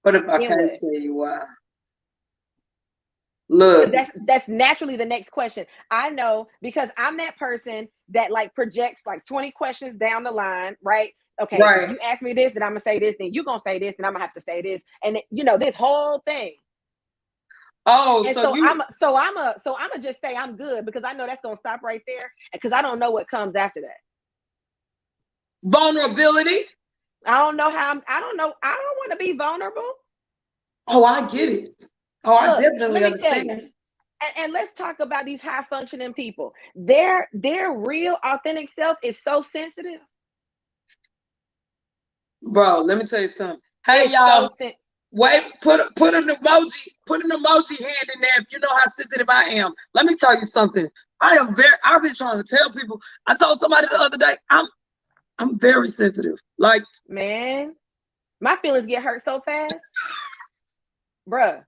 What if I Then can't what? tell you why? Look, Because that's naturally the next question. I know, because I'm that person that like projects like 20 questions down the line, right? Okay, right. you ask me this, then I'm gonna say this, then you're gonna say this, and I'm gonna have to say this, and this whole thing. Oh, And so so you I'm just say I'm good, because I know that's gonna stop right there, because I don't know what comes after that. vulnerability. I don't know how I don't know. I don't want to be vulnerable. Oh, I get it. Oh, I Look, let definitely me tell you. understand. And let's talk about these high functioning people. Their real authentic self is so sensitive. Bro, let me tell you something. Hey It's so y'all, wait, put an emoji hand in there if you know how sensitive I am. Let me tell you something. I've been trying to tell people. I told somebody the other day, I'm very sensitive. Like, man, my feelings get hurt so fast, bruh.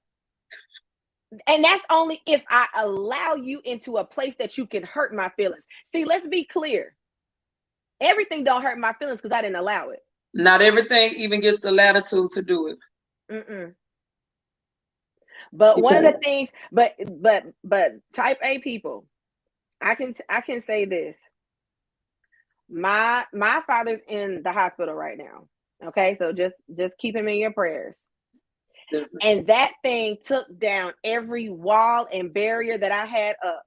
And that's only if I allow you into a place that you can hurt my feelings. See, let's be clear. Everything don't hurt my feelings because I didn't allow it. not everything even gets the latitude to do it. Mm-mm. But one of the things, but type A people, I can say this. My father's in the hospital right now. Okay, so just keep him in your prayers. And that thing took down every wall and barrier that I had up.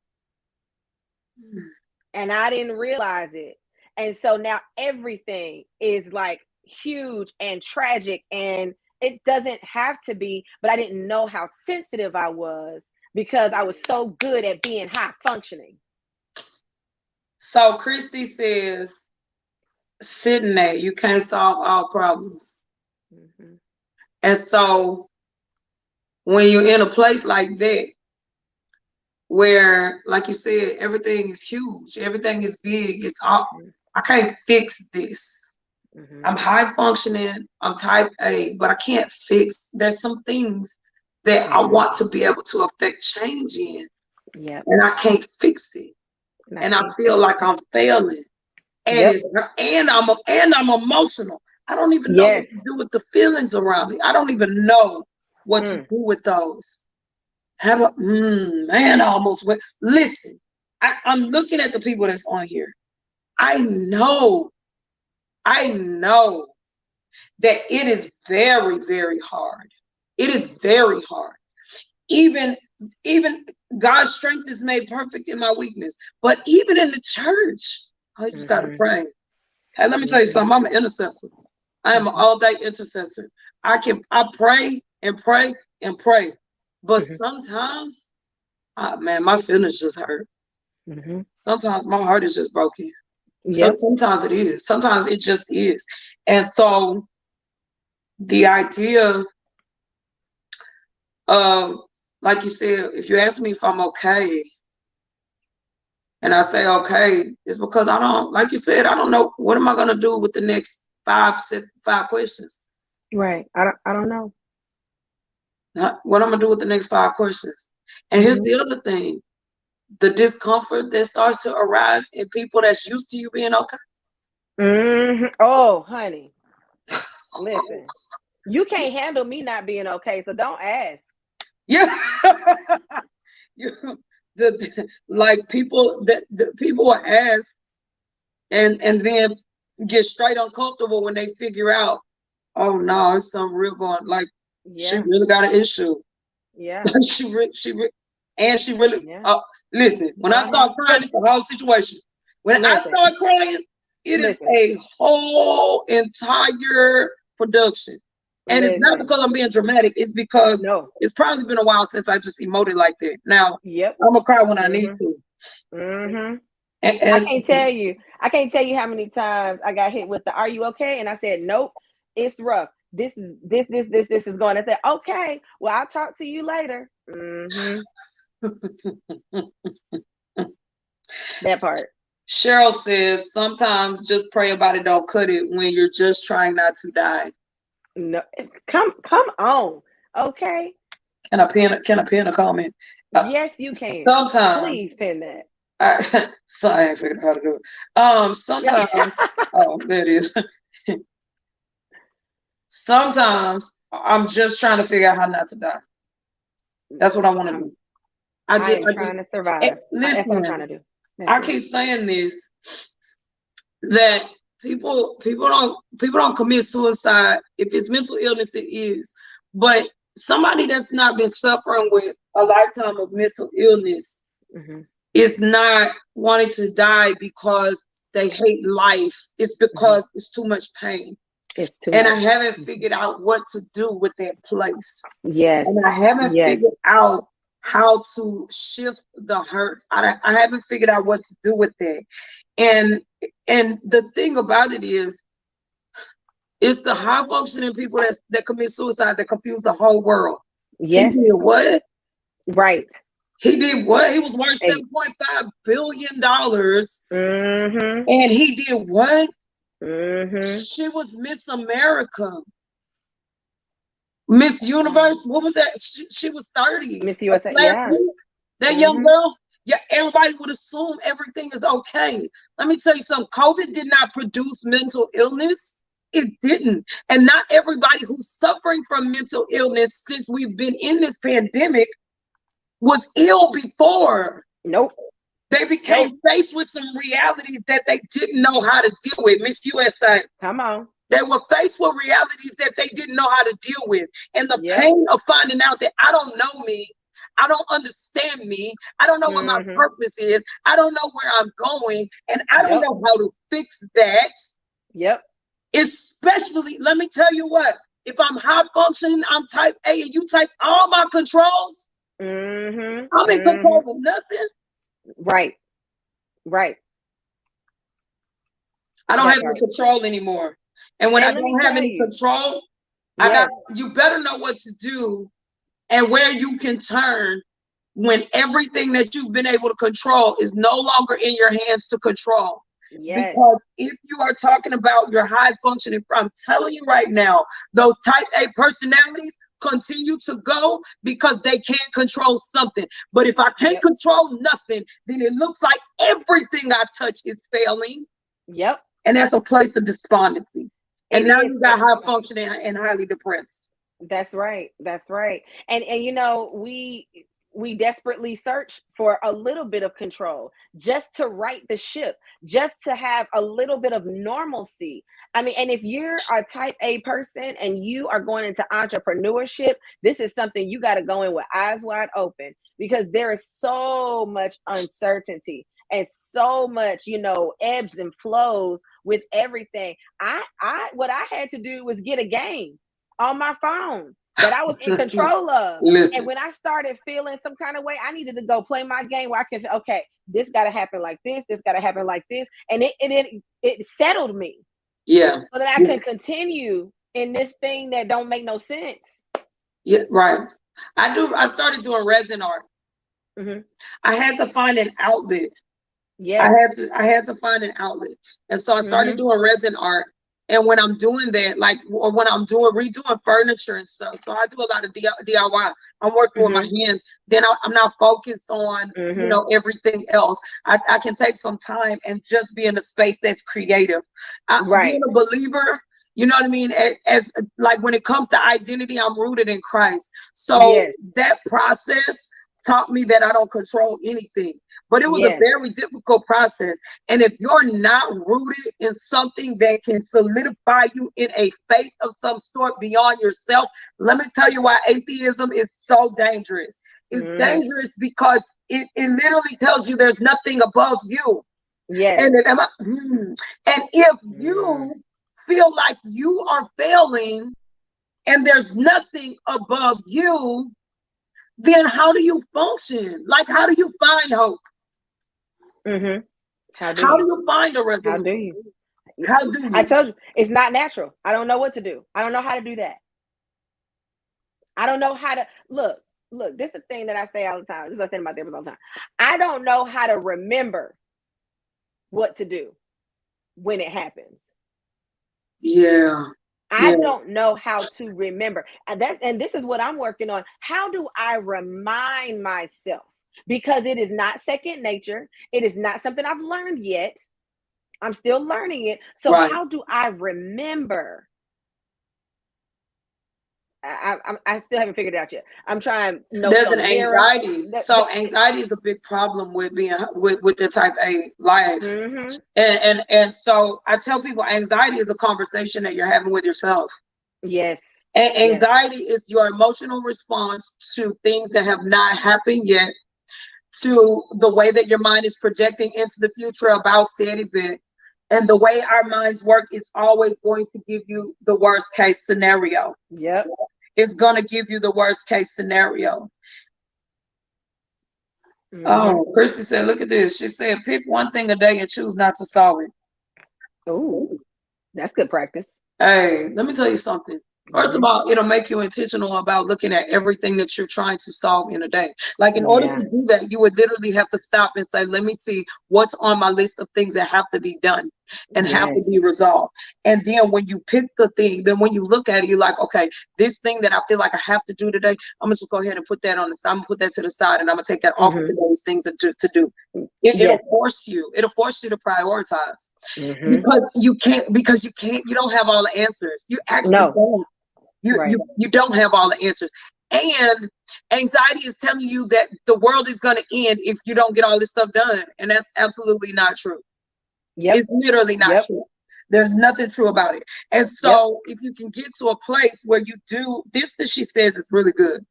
And I didn't realize it. And so now everything is like huge and tragic, and it doesn't have to be, but I didn't know how sensitive I was because I was so good at being high functioning. So Christy says, sitting there, you can't solve all problems. Mm-hmm. And so when you're in a place like that, where, like you said, everything is huge, everything is big, it's all, I can't fix this. Mm-hmm. I'm high functioning, I'm type A, but I can't fix, there's some things that I want to be able to affect change in. Yeah. And I can't fix it. And I feel like I'm failing. And and I'm emotional. I don't even know what to do with the feelings around me. I don't even know what to do with those. Man, I almost went. Listen, I'm looking at the people that's on here. I know that it is very, very hard. It is very hard. Even God's strength is made perfect in my weakness. But even in the church, I just gotta pray. Hey, let me tell you something. I'm an intercessor. I am an all-day intercessor. I pray and pray and pray. But sometimes, man, my feelings just hurt. Sometimes my heart is just broken. Sometimes it is. Sometimes it just is. And so the idea of, like you said, if you ask me if I'm okay, and I say okay, it's because I don't, like you said, I don't know what am I gonna do with the next five questions. Right. I don't know. What I'm gonna do with the next 5 questions. And here's the other thing. The discomfort that starts to arise in people that's used to you being okay. Oh, honey. Listen. You can't handle me not being okay, so don't ask. Yeah. Like people that people will ask and then get straight uncomfortable when they figure out, oh no, it's something real going, like she really got an issue. Yeah. she really listen, when I start crying, it's a whole situation. When I start crying, it is a whole entire production. And it's not because I'm being dramatic. It's because it's probably been a while since I just emoted like that. Now, I'm gonna cry when I need to. And I can't tell you how many times I got hit with the "Are you okay?" And I said, "Nope, it's rough. This is going." I said, "Okay, well, I'll talk to you later." That part. Cheryl says, sometimes just pray about it, don't cut it when you're just trying not to die. No, come on. Okay. Can I pin a comment? Yes, you can. Sometimes Please pin that. so I ain't figured out how to do it. Sometimes oh there it is. Sometimes I'm just trying to figure out how not to die. That's what I want to do. I am trying to survive. That's what I'm trying to do. I keep saying this, that people don't commit suicide. If it's mental illness, it is. But somebody that's not been suffering with a lifetime of mental illness is not wanting to die because they hate life. It's because it's too much pain. It's too and much. I haven't figured out what to do with that place. Yes. And I haven't figured out how to shift the hurt. I haven't figured out what to do with that. And the thing about it is, it's the high functioning people that commit suicide that confuse the whole world. Yes. He did what? Right. He did what? He was worth $7.5 billion. And he did what? She was Miss America. Miss Universe, what was that? She was 30. Miss USA, last week. That young girl, everybody would assume everything is okay. Let me tell you something. COVID did not produce mental illness. It didn't. And not everybody who's suffering from mental illness since we've been in this pandemic was ill before. Nope. They became faced with some realities that they didn't know how to deal with. Miss USA. Come on. They were faced with realities that they didn't know how to deal with. And the pain of finding out that I don't know me, I don't understand me, I don't know what my purpose is, I don't know where I'm going, and I don't know how to fix that. Especially, let me tell you what, if I'm high functioning, I'm type A, and you type all my controls, I'm in control of nothing. Right. I don't have any control anymore. And when I don't have any control, you better know what to do and where you can turn when everything that you've been able to control is no longer in your hands to control. Because if you are talking about your high functioning, I'm telling you right now, those type A personalities continue to go because they can't control something. But if I can't control nothing, then it looks like everything I touch is failing. And that's a place of despondency. And now you got high functioning and highly depressed. That's right. And you know, we desperately search for a little bit of control, just to right the ship, just to have a little bit of normalcy. I mean, and if you're a type A person and you are going into entrepreneurship, this is something you got to go in with eyes wide open, because there is so much uncertainty and so much, ebbs and flows with everything. What I had to do was get a game on my phone that I was in control of. And when I started feeling some kind of way, I needed to go play my game where I can, okay, this got to happen like this got to happen like this. And it settled me. Yeah. So that I can continue in this thing that don't make no sense. Yeah, right. I started doing resin art. I had to find an outlet. I had to find an outlet. And so I started doing resin art. And when I'm doing that, like, or when I'm redoing furniture and stuff, so I do a lot of DIY. I'm working with my hands. Then I'm not focused on, everything else. I can take some time and just be in a space that's creative. Being a believer, you know what I mean? As like when it comes to identity, I'm rooted in Christ. So that process taught me that I don't control anything. But it was a very difficult process. And if you're not rooted in something that can solidify you in a faith of some sort beyond yourself, let me tell you why atheism is so dangerous. It's dangerous because it literally tells you there's nothing above you. And if you feel like you are failing and there's nothing above you, then how do you function? Like, how do you find hope? How do you find a resolution? How do you? I told you, it's not natural. I don't know what to do. I don't know how to do that. I don't know how to look. This is the thing that I say all the time. This is what I say to my therapist all the time. I don't know how to remember what to do when it happens. Yeah. I don't know how to remember. And this is what I'm working on. How do I remind myself? Because it is not second nature. It is not something I've learned yet. I'm still learning it. So Right. how do I remember? I still haven't figured it out yet. I'm trying. There's an anxiety. So anxiety is a big problem with being with the type A life. Mm-hmm. And so I tell people anxiety is a conversation that you're having with yourself. Yes. And anxiety is your emotional response to things that have not happened yet, to the way that your mind is projecting into the future about said event. And the way our minds work is always going to give you the worst case scenario. Yep. It's going to give you the worst case scenario. Mm-hmm. Oh, Christy said, look at this. She said, pick one thing a day and choose not to solve it. Oh, that's good practice. Hey, let me tell you something. First of all, it'll make you intentional about looking at everything that you're trying to solve in a day. Like in order to do that, you would literally have to stop and say, let me see what's on my list of things that have to be done and have to be resolved. And then when you pick the thing, then when you look at it, you're like, okay, this thing that I feel like I have to do today, I'm gonna just go ahead and put that on the side. I'm gonna put that to the side and I'm gonna take that off of today's things to do. It'll force you to prioritize because you don't have all the answers. You actually don't. You don't have all the answers. And anxiety is telling you that the world is going to end if you don't get all this stuff done. And that's absolutely not true. It's literally not true. There's nothing true about it. And so if you can get to a place where you do this that she says is really good.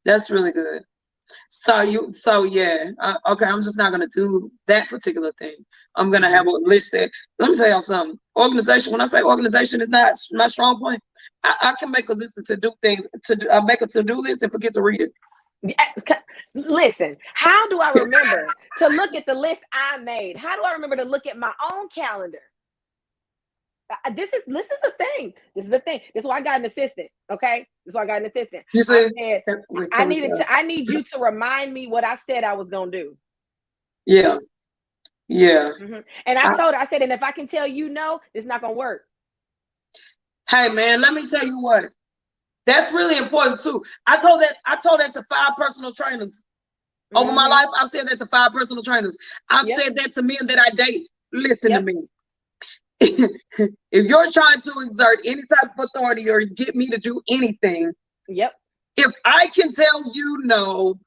That's really good. Okay, I'm just not going to do that particular thing. I'm going to have a list that, let me tell y'all something. Organization, when I say organization is not my strong point, I can make a list of to-do things, make a to-do list and forget to read it. Listen, how do I remember to look at the list I made? How do I remember to look at my own calendar? This is the thing. This is the thing. This is why I got an assistant. Okay, this is why I got an assistant. You said, I need you to remind me what I said I was gonna do. Yeah. And I told her, I said, and if I can tell you no, it's not gonna work. Hey man, let me tell you what. That's really important too. I told that to 5 personal trainers. Over my life, I've said that to 5 personal trainers. I've said that to men that I date. Listen to me. If you're trying to exert any type of authority or get me to do anything, if I can tell you no,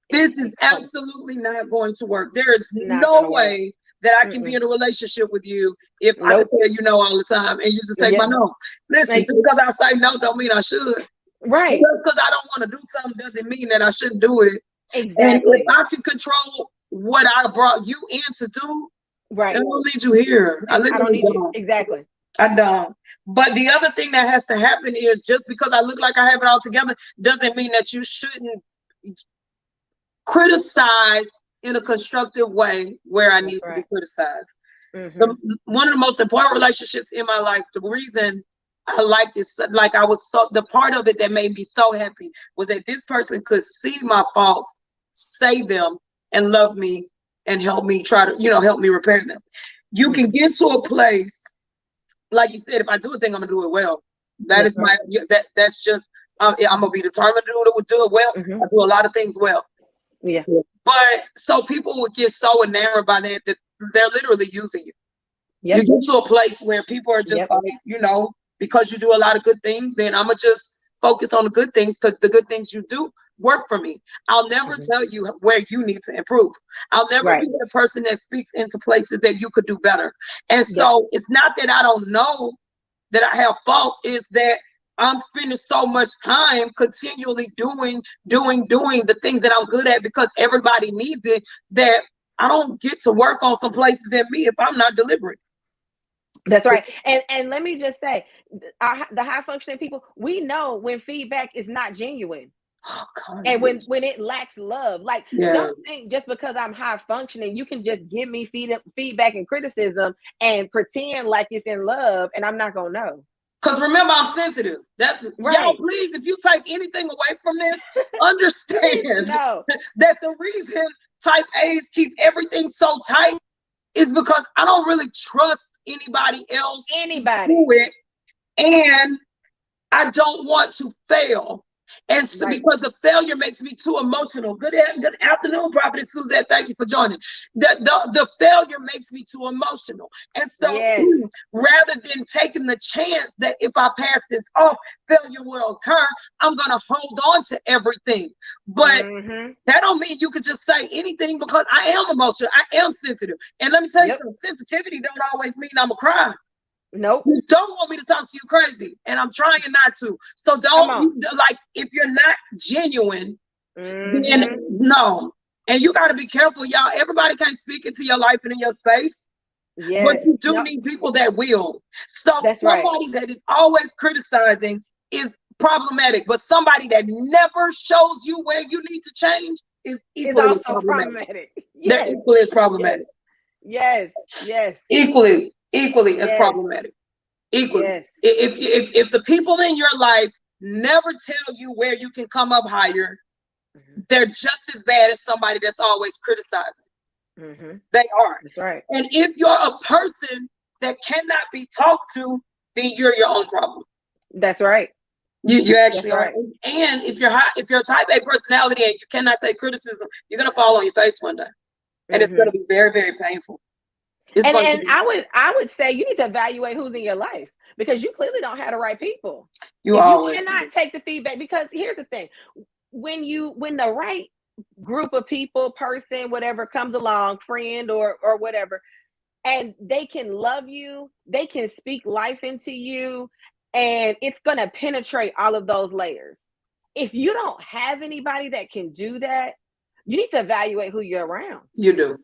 this is absolutely not going to work. There is no way that I can be in a relationship with you if I can tell you no all the time and you just take my no. Listen, just because I say no don't mean I should. Right. Just because I don't want to do something doesn't mean that I shouldn't do it. Exactly. And if I can control what I brought you in to do, I don't need you here. I don't need you. Exactly. I don't. But the other thing that has to happen is just because I look like I have it all together doesn't mean that you shouldn't criticize in a constructive way where I need to be criticized. One of the most important relationships in my life, the reason I like this, like the part of it that made me so happy was that this person could see my faults, say them, and love me and help me help me repair them. You can get to a place, like you said, if I do a thing, I'm gonna do it well. That's just I'm gonna be determined to do it well. I do a lot of things well. But so people would get so enamored by that they're literally using you. You get to a place where people are just like, because you do a lot of good things, then I'm gonna just focus on the good things because the good things you do work for me. I'll never tell you where you need to improve. I'll never be the person that speaks into places that you could do better. And so it's not that I don't know that I have faults, it's that I'm spending so much time continually doing the things that I'm good at because everybody needs it, that I don't get to work on some places in me if I'm not deliberate. That's right. And let me just say, the high functioning people, we know when feedback is not genuine. Oh, God, and when it lacks love, like don't think just because I'm high functioning, you can just give me feedback and criticism and pretend like it's in love, and I'm not gonna know. Because remember, I'm sensitive. Y'all, please, if you take anything away from this, understand that the reason type A's keep everything so tight is because I don't really trust anybody else to do it and I don't want to fail. And so, because the failure makes me too emotional. Good afternoon, Prophetess Suzette. Thank you for joining. The failure makes me too emotional. And so rather than taking the chance that if I pass this off, failure will occur, I'm going to hold on to everything. But that don't mean you could just say anything, because I am emotional. I am sensitive. And let me tell you something, sensitivity don't always mean I'm a cry. Nope. You don't want me to talk to you crazy, and I'm trying not to. So don't, like, if you're not genuine, then no. And you got to be careful, y'all. Everybody can't speak into your life and in your space. But you do need people that will. So somebody that is always criticizing is problematic, but somebody that never shows you where you need to change is equally also problematic. They're equally as problematic. Yes. Equally as problematic. Equally. If the people in your life never tell you where you can come up higher, they're just as bad as somebody that's always criticizing. They are. That's right. And if you're a person that cannot be talked to, then you're your own problem. That's right. You actually are. And if you're a type A personality and you cannot take criticism, you're gonna fall on your face one day, and it's gonna be very, very painful. And I would say you need to evaluate who's in your life, because you clearly don't have the right people. You cannot take the feedback, because here's the thing: when the right group of people, person, whatever comes along, friend or whatever, and they can love you, they can speak life into you, and it's gonna penetrate all of those layers. If you don't have anybody that can do that, you need to evaluate who you're around. You do.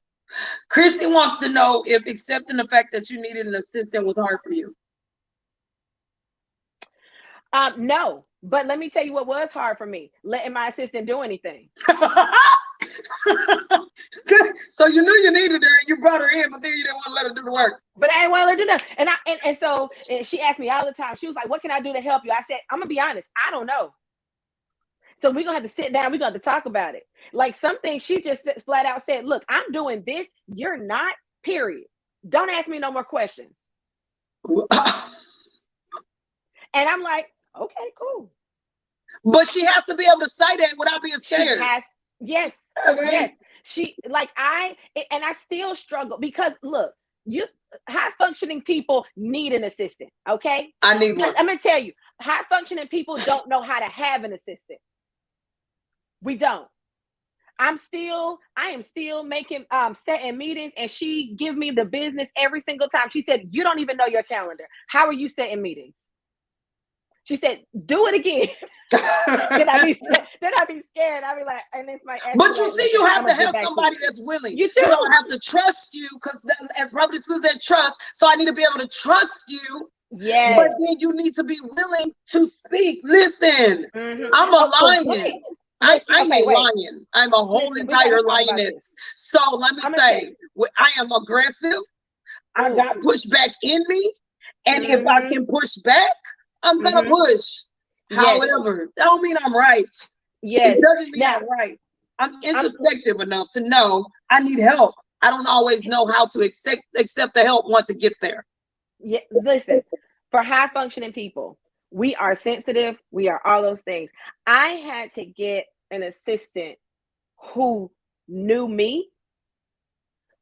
Christy wants to know if accepting the fact that you needed an assistant was hard for you. No, but let me tell you what was hard for me: letting my assistant do anything. So you knew you needed her and you brought her in, but then you didn't want to let her do the work. But I didn't want to let her do that. And so she asked me all the time. She was like, "What can I do to help you?" I said, "I'm gonna be honest, I don't know. So we're gonna have to sit down. We're gonna have to talk about it." Like, something she just flat out said, "Look, I'm doing this. You're not. Period. Don't ask me no more questions." And I'm like, okay, cool. But she has to be able to say that without being scared. Yes. She, like, I still struggle, because look, high functioning people need an assistant. Okay. I need one. I'm gonna tell you, high functioning people don't know how to have an assistant. We don't. I am still making setting meetings, and she give me the business every single time. She said, "You don't even know your calendar. How are you setting meetings?" She said, "Do it again." Then I be scared. I be like, and it's my. But you see, you have to have somebody that's willing. You don't have to trust you, because as Prophet Suzette trust. So I need to be able to trust you. Yes. But then you need to be willing to speak. Listen, I'm a lion. I ain't a lion. I'm a whole entire lioness. So let me say, I am aggressive. I got pushback in me. And if I can push back, I'm going to push. However, that don't mean I'm right. Yes. It doesn't mean I'm right. I'm introspective enough to know I need help. I don't always know how to accept the help once it gets there. Yeah, listen, for high functioning people, we are sensitive. We are all those things. I had to get an assistant who knew me,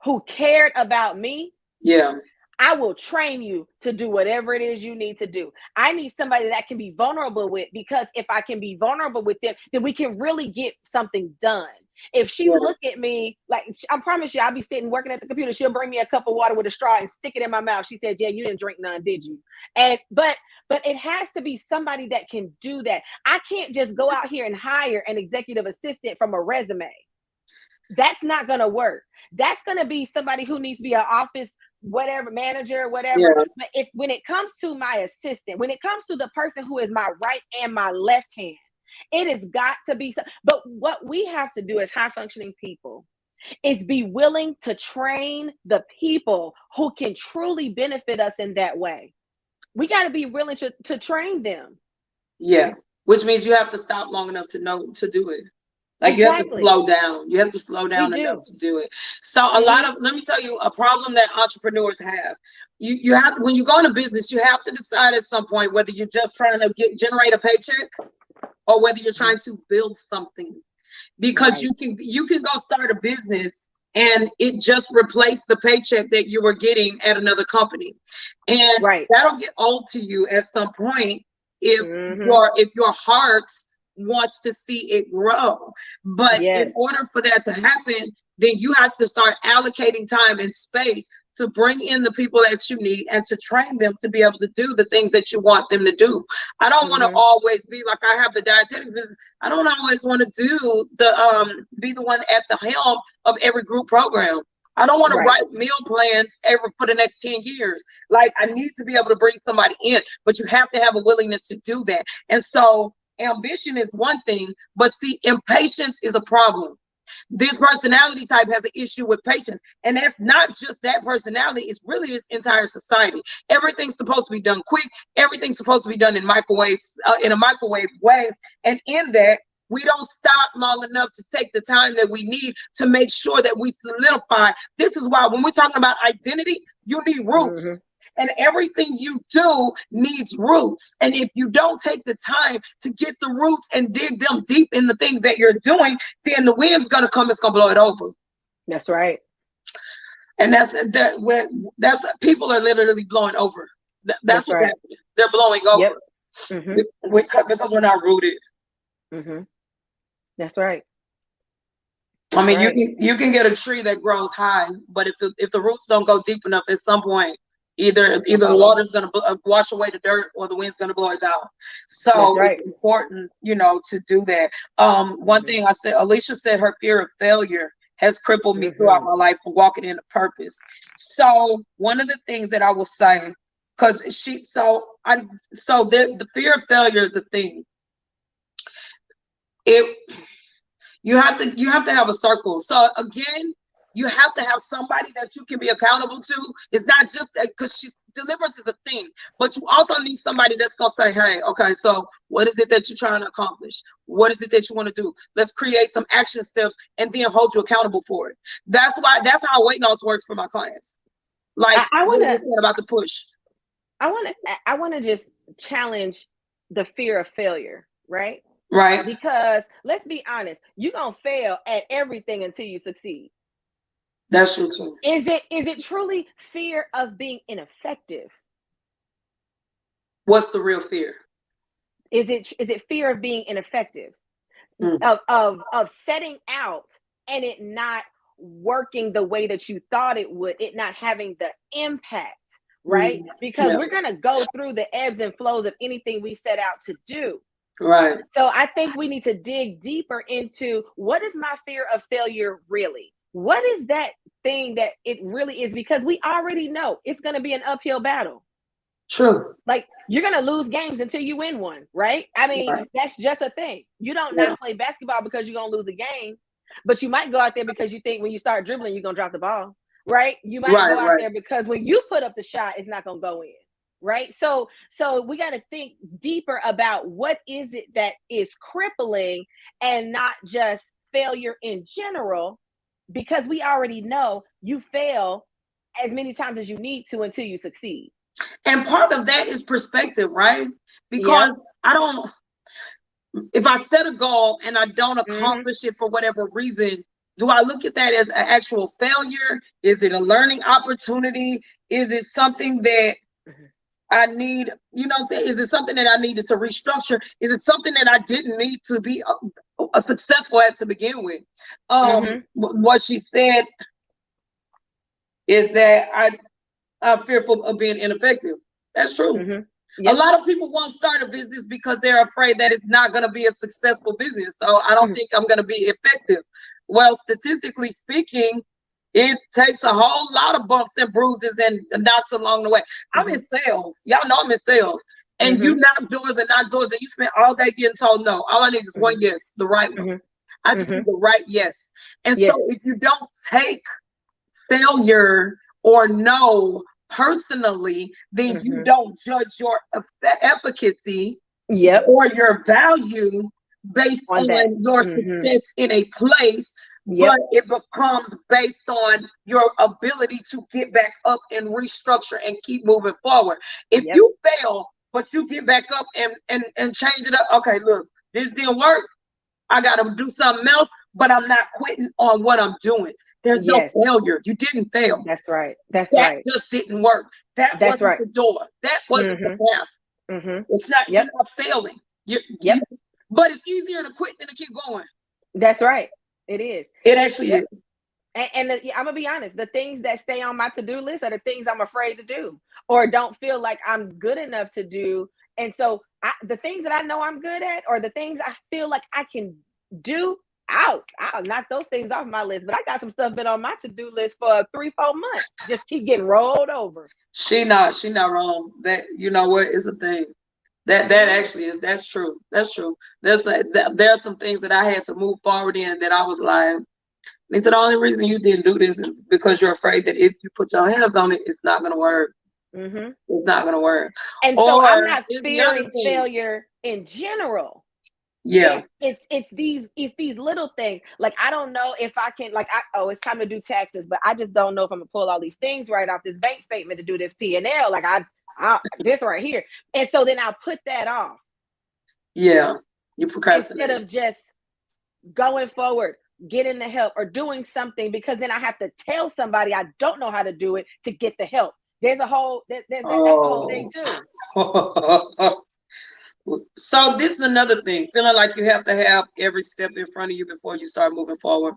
who cared about me. Yeah. I will train you to do whatever it is you need to do. I need somebody that I can be vulnerable with, because if I can be vulnerable with them, then we can really get something done. If she look at me, like, I promise you, I'll be sitting working at the computer. She'll bring me a cup of water with a straw and stick it in my mouth. She said, "Yeah, you didn't drink none, did you?" And but it has to be somebody that can do that. I can't just go out here and hire an executive assistant from a resume. That's not going to work. That's going to be somebody who needs to be an office, whatever, manager, whatever. Yeah. But when it comes to my assistant, when it comes to the person who is my right and my left hand, it has got to be. But what we have to do as high functioning people is be willing to train the people who can truly benefit us in that way. We got to be willing to train them. Yeah. Which means you have to stop long enough to know to do it. Like, you have to slow down. You have to slow down enough to do it. So let me tell you a problem that entrepreneurs have. you have, when you go into business, you have to decide at some point whether you're just trying to generate a paycheck or whether you're trying to build something. Because Right. you can go start a business and it just replaced the paycheck that you were getting at another company. And Right. that'll get old to you at some point if Mm-hmm. your heart wants to see it grow. But in Yes. order for that to happen, then you have to start allocating time and space to bring in the people that you need and to train them to be able to do the things that you want them to do. I don't want to Mm-hmm. always be like, I have the dietetics business. I don't always want to do the be the one at the helm of every group program. I don't want to Right. write meal plans ever for the next 10 years. Like, I need to be able to bring somebody in, but you have to have a willingness to do that. And so ambition is one thing, but see, impatience is a problem. This personality type has an issue with patience, and that's not just that personality, it's really this entire society. Everything's supposed to be done quick, everything's supposed to be done in microwaves, in a microwave way, and in that we don't stop long enough to take the time that we need to make sure that we solidify. This is why when we're talking about identity, you need Mm-hmm. roots. And everything you do needs roots. And if you don't take the time to get the roots and dig them deep in the things that you're doing, then the wind's gonna come, it's gonna blow it over. That's right. And that's people are literally blowing over. That's That's what's right. happening. They're blowing Yep. over Mm-hmm. because we're not rooted. Mm-hmm. That's right. I That's mean, right. you can get a tree that grows high, but if the roots don't go deep enough, at some point, either It's gonna the fall over. water's gonna wash away the dirt, or the wind's gonna blow it down. That's So right. it's important, to do that. One Mm-hmm. thing I said, Alicia said, her fear of failure has crippled me throughout Mm-hmm. my life for walking in a purpose. So one of the things that I will say, because the fear of failure is the thing. It You have to have a circle. So again, you have to have somebody that you can be accountable to. It's not just because deliverance is a thing, but you also need somebody that's gonna say, hey, okay, so what is it that you're trying to accomplish? What is it that you want to do? Let's create some action steps and then hold you accountable for it. That's how weight loss works for my clients. Like, I what wanna you said about the push. I wanna just challenge the fear of failure, right? Right. Because let's be honest, you're gonna fail at everything until you succeed. That's true too. Is it truly fear of being ineffective? What's the real fear? Is it fear of being ineffective? Mm. Of setting out and it not working the way that you thought it would, it not having the impact, right? Because Yeah. we're gonna go through the ebbs and flows of anything we set out to do. Right. So I think we need to dig deeper into what is my fear of failure really? What is that thing that it really is? Because we already know it's going to be an uphill battle. True. Like, you're going to lose games until you win one, right? I mean, Right. that's just a thing. You don't Yeah. not play basketball because you're going to lose a game, but you might go out there because you think when you start dribbling, you're going to drop the ball, right? You might go out Right. there because when you put up the shot, it's not going to go in. Right. So we got to think deeper about what is it that is crippling and not just failure in general, because we already know you fail as many times as you need to until you succeed. And part of that is perspective, right? Because Yep. if I set a goal and I don't hmm accomplish it for whatever reason, do I look at that as an actual failure? Is it a learning opportunity? Is it something that I need, what I'm saying? Is it something that I needed to restructure? Is it something that I didn't need to be a successful at to begin with? hmm What she said is that I'm fearful of being ineffective. That's true. hmm A Yep. lot of people won't start a business because they're afraid that it's not going to be a successful business. So I don't hmm think I'm going to be effective. Well, statistically speaking, it takes a whole lot of bumps and bruises and knocks along the way. I'm in sales. Y'all know I'm in sales. And you hmm knock doors and knock doors and you spend all day getting told no. All I need is one hmm yes, the right one. hmm I just hmm need the right yes. And so Yes. if you don't take failure or no personally, then you hmm don't judge your efficacy Yep. or your value based On that. on your hmm success in a place but it becomes based on your ability to get back up and restructure and keep moving forward. If you fail, but you get back up and change it up, okay, look, this didn't work. I got to do something else, but I'm not quitting on what I'm doing. There's no failure. You didn't fail. That's right. That just didn't work. That wasn't the door. That wasn't the path. It's not, you're not failing. But it's easier to quit than to keep going. That's right. It is. It actually is. And I'm gonna be honest, the things that stay on my to-do list are the things I'm afraid to do or don't feel like I'm good enough to do. And so the things that I know I'm good at, or the things I feel like I can do, I'll knock those things off my list. But I got some stuff been on my to-do list for 3-4 months. Just keep getting rolled over. She not wrong. That, you know what, is a thing. That actually is, that's true. That's true. There are some things that I had to move forward in that I was like, they said the only reason you didn't do this is because you're afraid that if you put your hands on it, it's not gonna work. It's not gonna work. And so I'm not fearing failure in general. It's these little things. Like, I don't know if I can, like, it's time to do taxes, but I just don't know if I'm gonna pull all these things right off this bank statement to do this P&L. Like, this right here. And so then I'll put that off. You procrastinate. Instead of just going forward, getting the help or doing something, because then I have to tell somebody I don't know how to do it to get the help. There's a whole, that's the whole thing too. So this is another thing, feeling like you have to have every step in front of you before you start moving forward.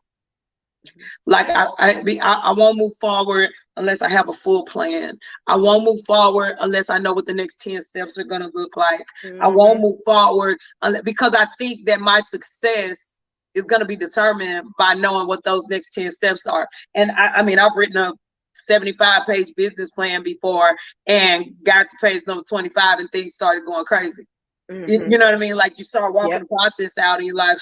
Like I won't move forward unless I have a full plan. I won't move forward unless I know what the next 10 steps are going to look like. I won't move forward because I think that my success is going to be determined by knowing what those next 10 steps are. And I mean, I've written a 75-page business plan before and got to page number 25 and things started going crazy. You know what I mean? Like, you start walking the process out and you're like,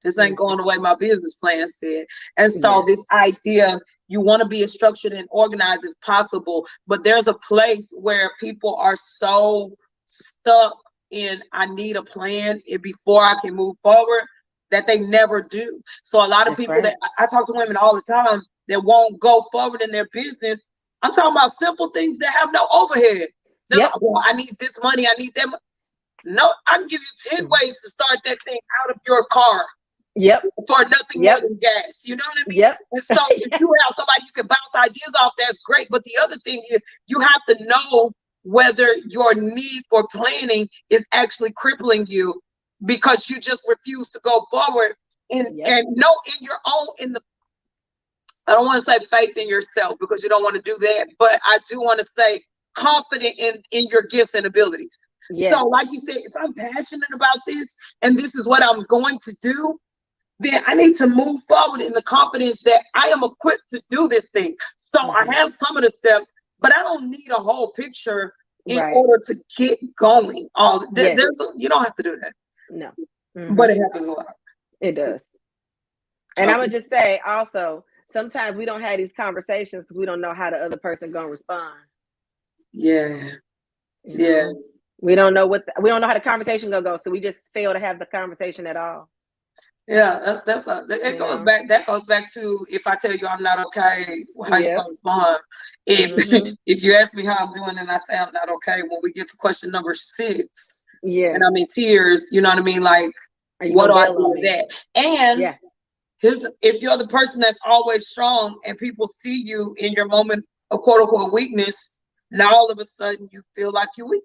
this ain't going the way my business plan said. And so this idea, you want to be as structured and organized as possible, but there's a place where people are so stuck in, I need a plan before I can move forward, that they never do. So a lot of people that I talk to women all the time that won't go forward in their business. I'm talking about simple things that have no overhead. They're like, well, I need this money, I need that money. No, I can give you 10 ways to start that thing out of your car. For nothing more than gas. You know what I mean? And so if you have somebody you can bounce ideas off, that's great. But the other thing is, you have to know whether your need for planning is actually crippling you because you just refuse to go forward and know in your own, I don't want to say faith in yourself because you don't want to do that, but I do want to say confident in your gifts and abilities. So like you said, if I'm passionate about this and this is what I'm going to do, then I need to move forward in the confidence that I am equipped to do this thing. So I have some of the steps, but I don't need a whole picture in order to get going. You don't have to do that. No. But it happens a lot. It does. And I'm going to just say also, sometimes we don't have these conversations because we don't know how the other person going to respond. We don't know we don't know how the conversation gonna go, so we just fail to have the conversation at all. It goes back. That goes back to, if I tell you I'm not okay, how you gonna respond? If you ask me how I'm doing and I say I'm not okay, when we get to question number 6, and I'm in tears, you know what I mean? Like, what do I do with that? And if you're the person that's always strong and people see you in your moment of quote unquote weakness, now all of a sudden you feel like you're weak.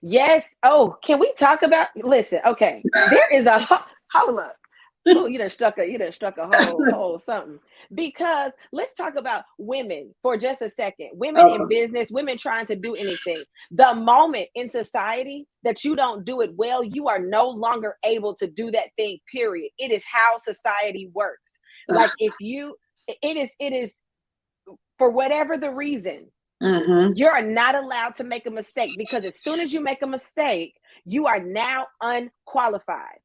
Yes. Oh, can we talk about? Listen. Okay. There is a hold up. Oh, you done struck a whole something. Because let's talk about women for just a second. Women in business, women trying to do anything. The moment in society that you don't do it well, you are no longer able to do that thing. Period. It is how society works. Like, it is for whatever the reason. You are not allowed to make a mistake, because as soon as you make a mistake, you are now unqualified.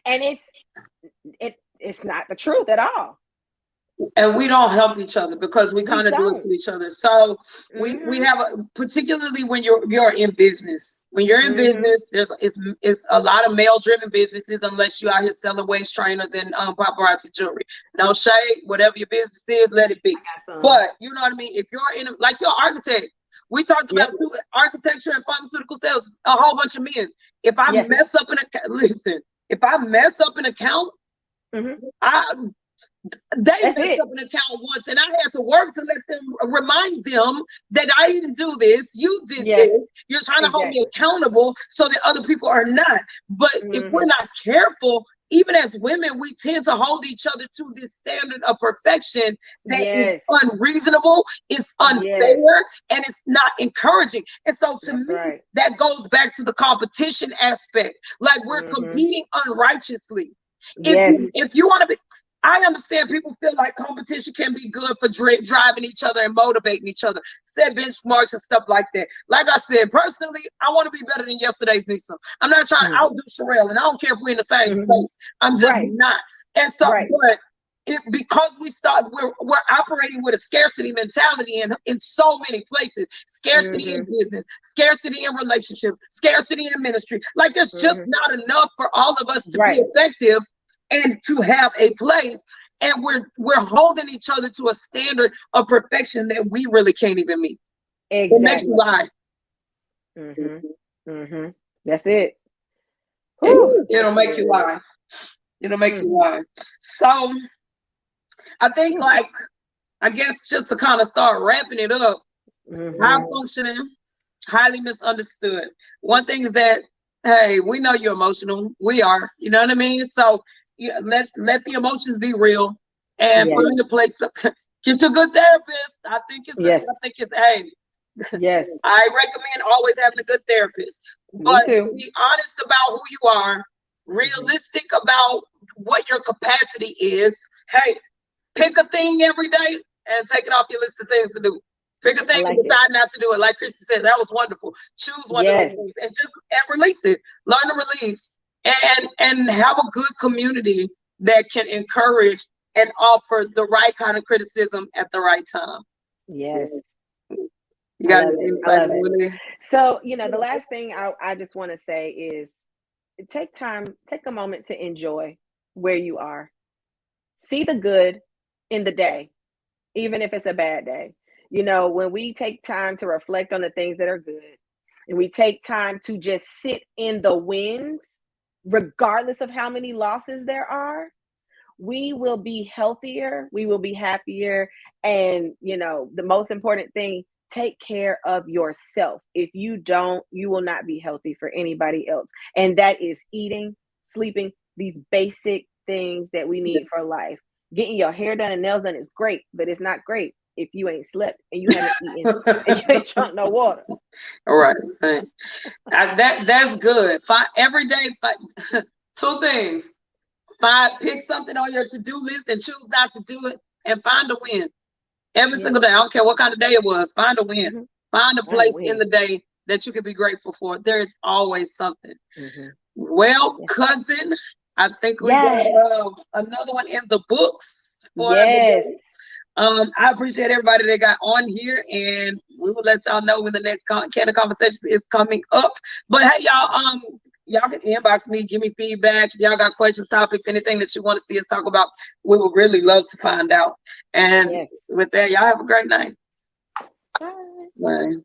And it's not the truth at all. And we don't help each other because we kind of do it to each other. So we have particularly when you're in business, When you're in business, it's a lot of male driven businesses unless you out here selling waist trainers and paparazzi jewelry. No shade, whatever your business is, let it be. But you know what I mean? If you're in like your architect, we talked about too, architecture and pharmaceutical sales, a whole bunch of men. If I mess up an account, listen, if I mess up an account, they messed up an account once, and I had to work to let them remind them that I didn't do this. You did this. You're trying to hold me accountable so that other people are not. But if we're not careful, even as women, we tend to hold each other to this standard of perfection that is unreasonable, it's unfair, and it's not encouraging. And so to me, that goes back to the competition aspect. Like we're competing unrighteously. If you want to be, I understand people feel like competition can be good for driving each other and motivating each other, set benchmarks and stuff like that. Like I said, personally, I want to be better than yesterday's Nisa. I'm not trying to outdo Sherelle, and I don't care if we're in the same space. I'm just not. And so, but because we're operating with a scarcity mentality in so many places, scarcity in business, scarcity in relationships, scarcity in ministry. Like there's just not enough for all of us to be effective and to have a place, and we're holding each other to a standard of perfection that we really can't even meet. It makes you lie. That's it. It'll make you lie. It'll make you lie. So I think, like, I guess just to kind of start wrapping it up, high functioning, highly misunderstood. One thing is that, hey, we know you're emotional. We are, you know what I mean? So let the emotions be real and find a place. Get you a good therapist. I think it's hey. Yes. I recommend always having a good therapist. But be honest about who you are, realistic about what your capacity is. Hey, pick a thing every day and take it off your list of things to do. Pick a thing and decide not to do it. Like Christy said, that was wonderful. Choose one of those things and release it. Learn to release. And have a good community that can encourage and offer the right kind of criticism at the right time. Yes. You got to insight with it. So, the last thing I just want to say is take a moment to enjoy where you are. See the good in the day, even if it's a bad day. When we take time to reflect on the things that are good, and we take time to just sit in the wins, regardless of how many losses there are, we will be healthier, we will be happier. And, the most important thing, take care of yourself. If you don't, you will not be healthy for anybody else. And that is eating, sleeping, these basic things that we need for life. Getting your hair done and nails done is great, but it's not great if you ain't slept and you haven't eaten and you ain't drunk no water. All right. That's good. Every day, two things. Pick something on your to-do list and choose not to do it, and find a win. Every single day. I don't care what kind of day it was. Find a win. Find a place in the day that you can be grateful for. There is always something. Well, cousin, I think we got another one in the books for I appreciate everybody that got on here, and we will let y'all know when the next Candid Conversations is coming up. But hey, y'all can inbox me, give me feedback. If y'all got questions, topics, anything that you want to see us talk about, we would really love to find out. And with that, y'all have a great night. Bye. Bye.